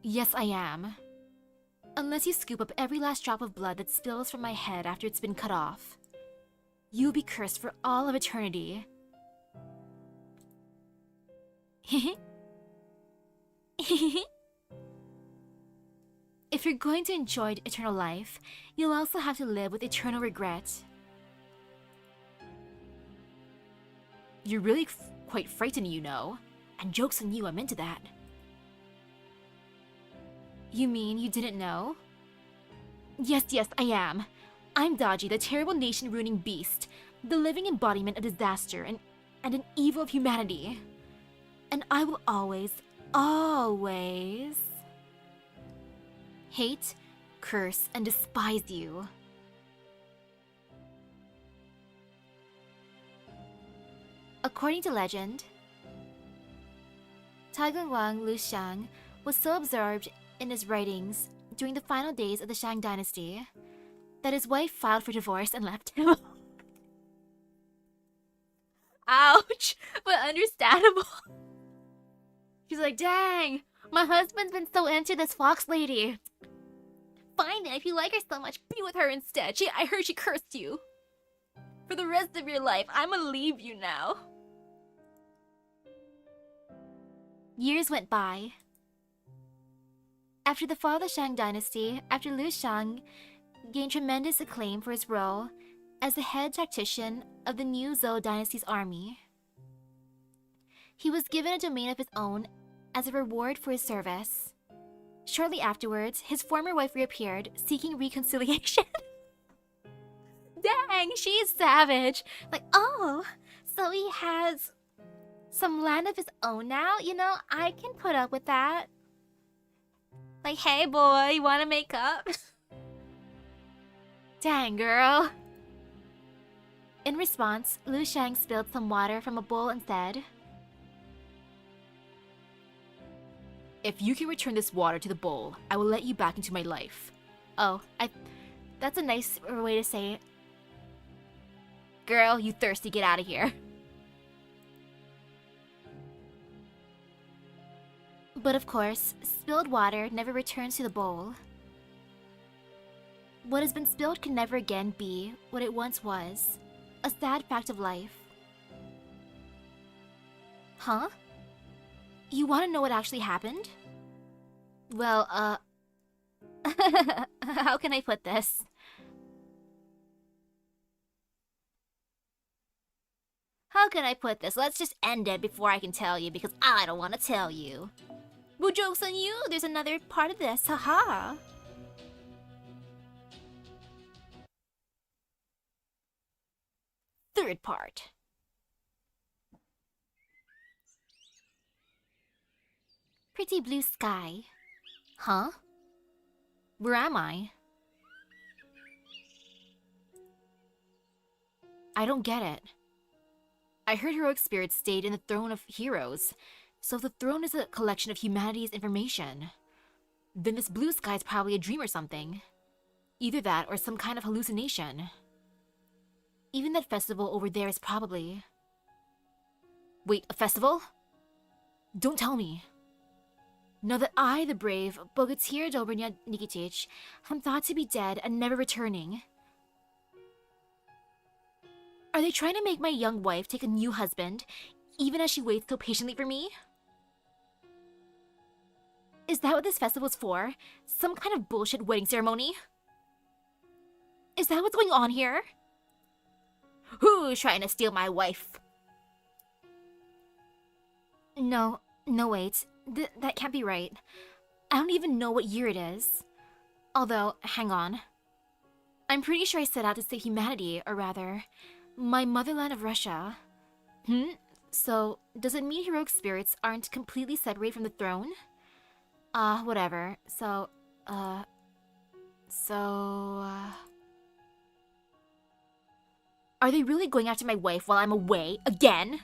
Yes, I am. Unless you scoop up every last drop of blood that spills from my head after it's been cut off. You'll be cursed for all of eternity. If you're going to enjoy eternal life, you'll also have to live with eternal regret. You're really quite frightening, you know. And joke's on you, I'm into that. You mean you didn't know? Yes, I am. I'm Daji, the terrible nation-ruining beast, the living embodiment of disaster and an evil of humanity. And I will always hate, curse, and despise you. According to legend, Taigun Wang Lu Xiang was so absorbed in his writings during the final days of the Shang dynasty that his wife filed for divorce and left him. Ouch, but understandable. She's like, dang, my husband's been so into this fox lady. Fine then, if you like her so much, be with her instead. I heard she cursed you. For the rest of your life, I'ma leave you now. Years went by. After the fall of the Shang dynasty, after Liu Shang gained tremendous acclaim for his role as the head tactician of the new Zhou dynasty's army, he was given a domain of his own as a reward for his service. Shortly afterwards, his former wife reappeared, seeking reconciliation. Dang, she's savage. Like, oh, so he has some land of his own now? You know, I can put up with that. Like, hey boy, you wanna make up? Dang, girl. In response, Liu Shang spilled some water from a bowl and said, If you can return this water to the bowl, I will let you back into my life. oh, that's a nice way to say it. Girl, you thirsty, get out of here. But of course, spilled water never returns to the bowl. What has been spilled can never again be what it once was. A sad fact of life. Huh? You want to know what actually happened? Well, how can I put this? How can I put this? Let's just end it before I can tell you, because I don't want to tell you. Well, joke's on you, there's another part of this, haha. Third part. Pretty blue sky. Huh? Where am I? I don't get it. I heard heroic spirits stayed in the throne of heroes, so if the throne is a collection of humanity's information, then this blue sky is probably a dream or something. Either that or some kind of hallucination. Even that festival over there is probably... Wait, a festival? Don't tell me. Now that I, the brave Bogatyr Dobrnya Nikitich, am thought to be dead and never returning. Are they trying to make my young wife take a new husband, even as she waits so patiently for me? Is that what this festival's for? Some kind of bullshit wedding ceremony? Is that what's going on here? Who's trying to steal my wife? No, wait. That can't be right. I don't even know what year it is. Although, hang on. I'm pretty sure I set out to save humanity, or rather, my motherland of Russia. So, does it mean heroic spirits aren't completely separated from the throne? Whatever. Are they really going after my wife while I'm away again?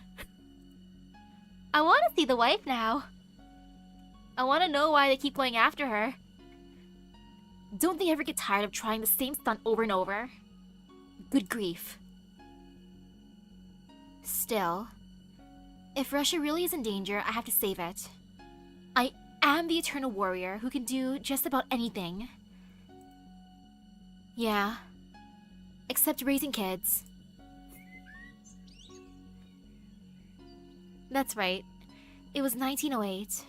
I want to see the wife now. I want to know why they keep going after her. Don't they ever get tired of trying the same stunt over and over? Good grief. Still, if Russia really is in danger, I have to save it. I am the eternal warrior who can do just about anything. Yeah. Except raising kids. That's right. It was 1908.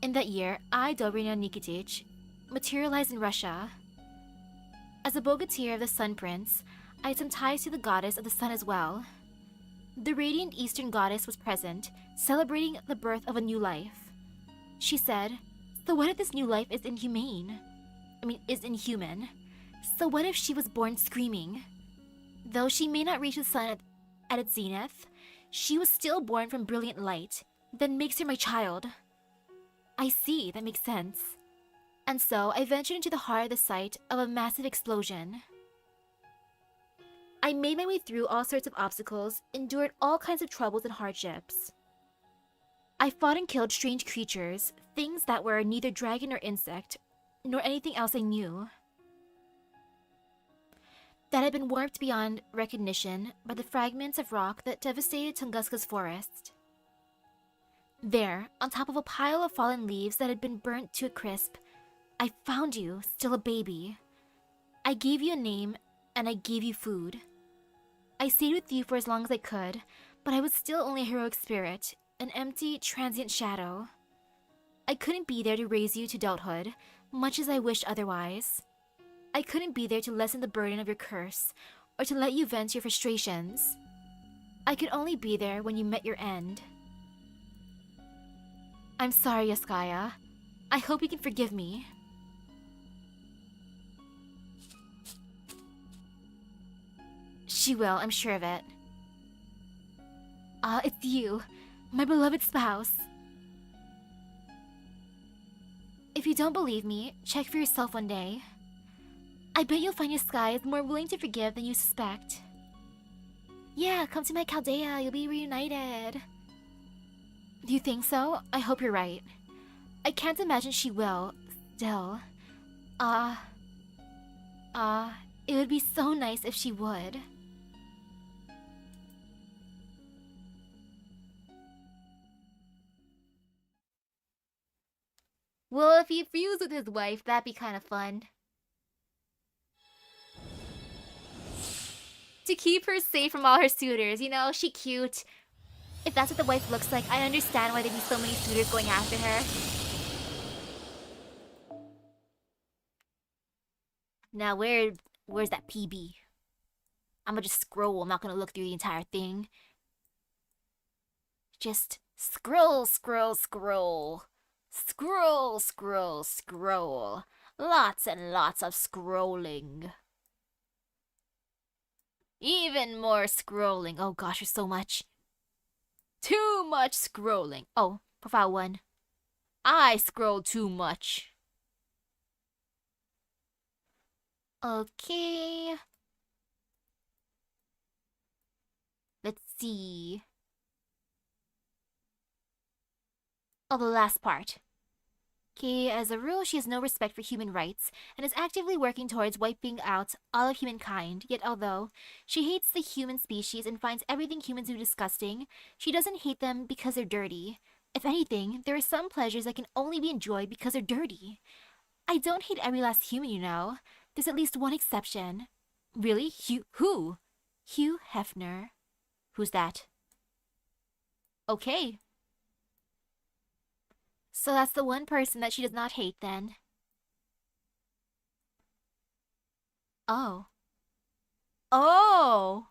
In that year, I, Dobrina Nikitich, materialized in Russia. As a bogatyr of the Sun Prince, I had some ties to the goddess of the sun as well. The radiant Eastern goddess was present, celebrating the birth of a new life. She said, so what if this new life is inhuman? So what if she was born screaming? Though she may not reach the sun at its zenith, she was still born from brilliant light, that makes her my child. I see, that makes sense. And so I ventured into the heart of the site of a massive explosion. I made my way through all sorts of obstacles, endured all kinds of troubles and hardships. I fought and killed strange creatures, things that were neither dragon nor insect, nor anything else I knew. that had been warped beyond recognition by the fragments of rock that devastated Tunguska's forest. There, on top of a pile of fallen leaves that had been burnt to a crisp, I found you, still a baby. I gave you a name, and I gave you food. I stayed with you for as long as I could, but I was still only a heroic spirit, an empty, transient shadow. I couldn't be there to raise you to adulthood, much as I wished otherwise. I couldn't be there to lessen the burden of your curse, or to let you vent your frustrations. I could only be there when you met your end. I'm sorry, Yaskaya. I hope you can forgive me. She will, I'm sure of it. It's you, my beloved spouse. If you don't believe me, check for yourself one day. I bet you'll find Yaskaya is more willing to forgive than you suspect. Yeah, come to my Chaldea, you'll be reunited. Do you think so? I hope you're right. I can't imagine she will, still. It would be so nice if she would. Well, if he fused with his wife, that'd be kind of fun. To keep her safe from all her suitors, you know, she cute. If that's what the wife looks like, I understand why there'd be so many suitors going after her. Now, where's that PB? I'm gonna just scroll, I'm not gonna look through the entire thing. Just scroll, scroll, scroll. Scroll, scroll, scroll. Lots and lots of scrolling. Even more scrolling. Oh gosh, there's so much. Too much scrolling. Oh, profile 1. I scroll too much. Okay. Let's see. Oh, the last part. Okay, as a rule, she has no respect for human rights and is actively working towards wiping out all of humankind. Yet although she hates the human species and finds everything humans do disgusting, she doesn't hate them because they're dirty. If anything, there are some pleasures that can only be enjoyed because they're dirty. I don't hate every last human, you know. There's at least one exception. Really? Who? Hugh Hefner. Who's that? Okay. So that's the one person that she does not hate, then. Oh. Oh!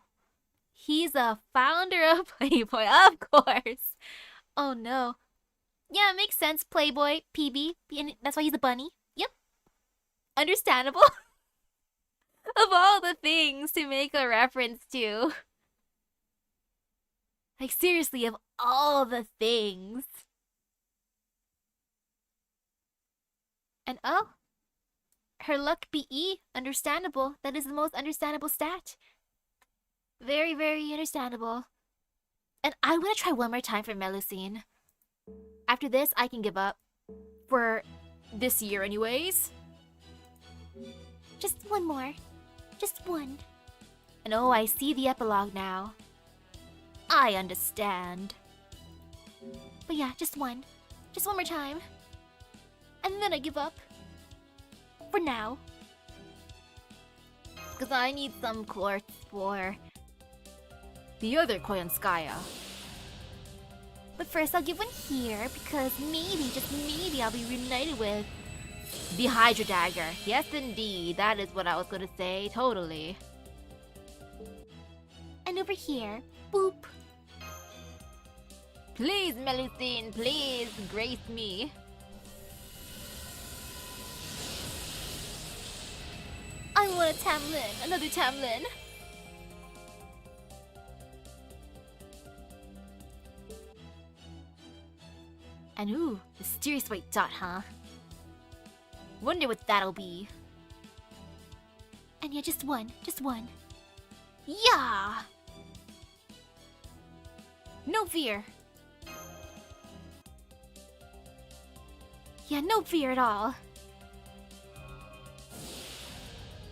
He's a founder of Playboy, of course! Oh no. Yeah, it makes sense, Playboy, PB, and that's why he's a bunny. Yep. Understandable. Of all the things to make a reference to. Like, seriously, of all the things. And oh, her luck BE, understandable. That is the most understandable stat. Very, very understandable. And I want to try one more time for Melusine. After this, I can give up. For this year anyways. Just one more. Just one. And oh, I see the epilogue now. I understand. But yeah, just one. Just one more time. And then I give up. For now. Because I need some quartz for the other Koyanskaya. But first I'll give one here because maybe, just maybe, I'll be reunited with the Hydra Dagger. Yes indeed, that is what I was going to say, totally. And over here, boop. Please, Melusine, please grace me. I want a Tamlin, another Tamlin. And ooh, mysterious white dot, huh? Wonder what that'll be. And yeah, just one, just one. Yeah! No fear. Yeah, no fear at all.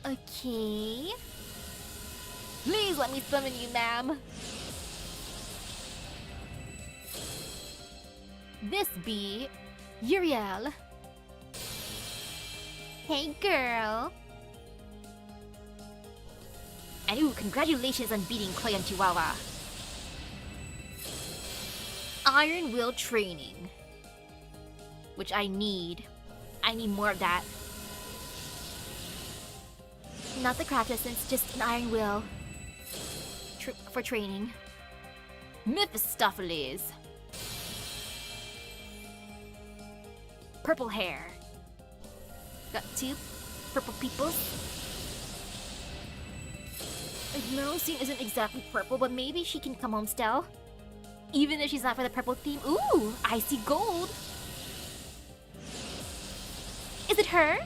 Okay. Please let me summon you, ma'am. This be Uriel. Hey, girl. And ooh, congratulations on beating Koyanchihuahua. Iron Will training. Which I need. I need more of that. Not the craft essence, just an Iron Will. For training. Mephistopheles. Purple hair. Got 2 purple peoples. Merlosine isn't exactly purple, but maybe she can come home still. Even if she's not for the purple theme. Ooh, icy gold. Is it her?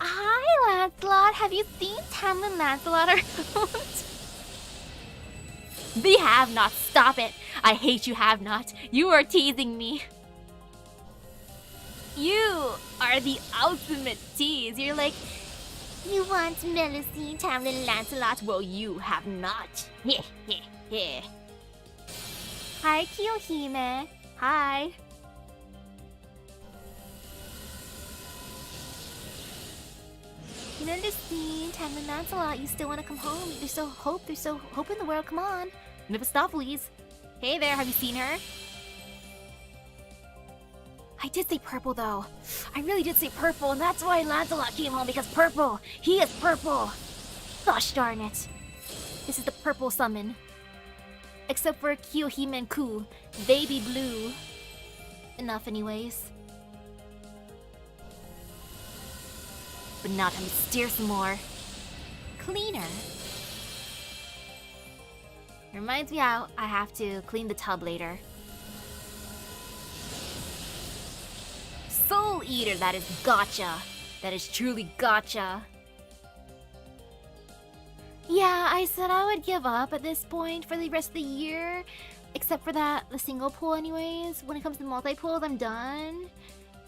Hi, Lancelot. Have you seen Tam and Lancelot around? They have not. Stop it. I hate you, have not. You are teasing me. You are the ultimate tease. You're like, you want Melusine, Tamlin, and Lancelot? Well, you have not. Heh heh heh. Hi, Kiyohime. Hi. Melusine, Tamlin, Lancelot, you still want to come home? There's so hope in the world. Come on. Mephistopheles. Hey there, have you seen her? I did say purple though. I really did say purple, and that's why Lancelot came home, because purple. He is purple. Gosh darn it. This is the purple summon. Except for Kiyohime and Ku. They be blue. Enough anyways. But now time to steer some more. Cleaner. Reminds me how I have to clean the tub later. Soul Eater, that is gotcha. That is truly gotcha. Yeah, I said I would give up at this point for the rest of the year. Except for the single pool anyways. When it comes to multi-pools, I'm done.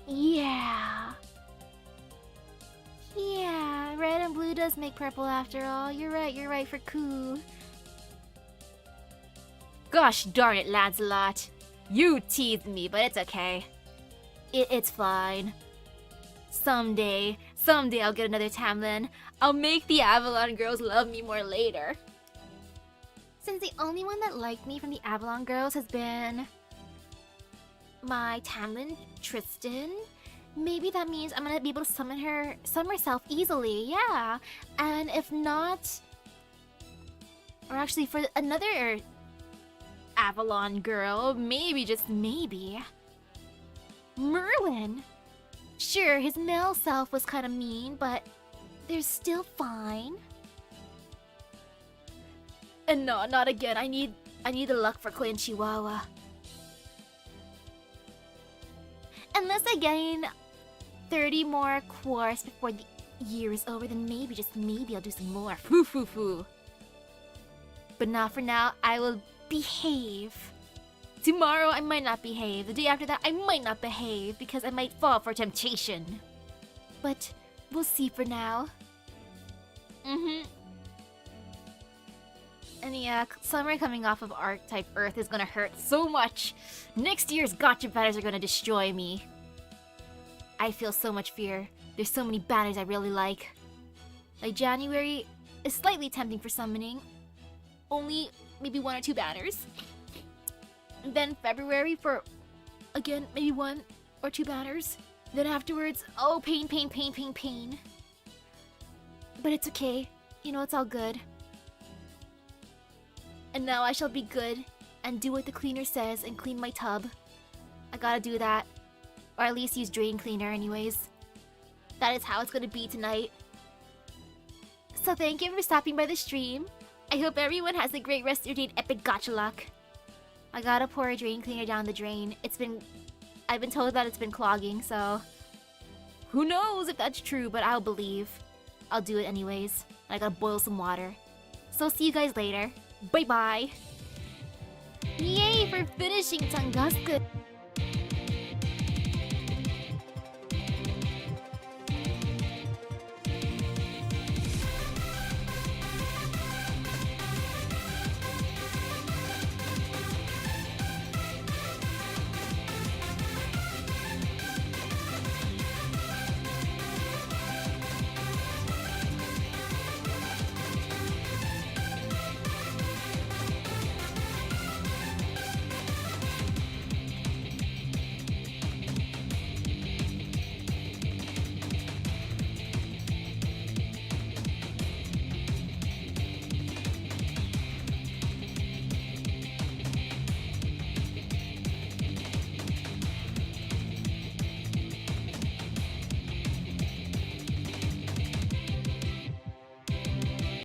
Yeah. Yeah, red and blue does make purple after all. You're right for Ku. Gosh darn it, Lancelot. You teased me, but it's okay. It's fine. Someday I'll get another Tamlin. I'll make the Avalon girls love me more later. Since the only one that liked me from the Avalon girls has been my Tamlin, Tristan, maybe that means I'm gonna be able to summon myself easily, yeah. And if not, or actually for another Avalon girl, maybe, just maybe, Merlin. Sure, his male self was kind of mean, but they're still fine. And no, not again. I need the luck for Koyanchihuahua. Unless I gain 30 more quartz before the year is over, then maybe, just maybe, I'll do some more. Foo foo foo. But not for now. I will behave. Tomorrow I might not behave. The day after that I might not behave because I might fall for temptation. But we'll see for now. And yeah, summer coming off of Archetype Earth is gonna hurt so much. Next year's gotcha banners are gonna destroy me. I feel so much fear. There's so many banners I really like. Like January is slightly tempting for summoning. Only maybe 1 or 2 banners. And then February for, again, maybe 1 or 2 banners. Then afterwards, oh, pain. But it's okay. You know, it's all good. And now I shall be good and do what the cleaner says and clean my tub. I gotta do that. Or at least use drain cleaner anyways. That is how it's gonna be tonight. So thank you for stopping by the stream. I hope everyone has a great rest of your day and epic gotcha luck. I gotta pour a drain cleaner down the drain. I've been told that it's been clogging, so who knows if that's true, but I'll believe. I'll do it anyways. I gotta boil some water. So see you guys later. Bye bye. Yay for finishing Tunguska.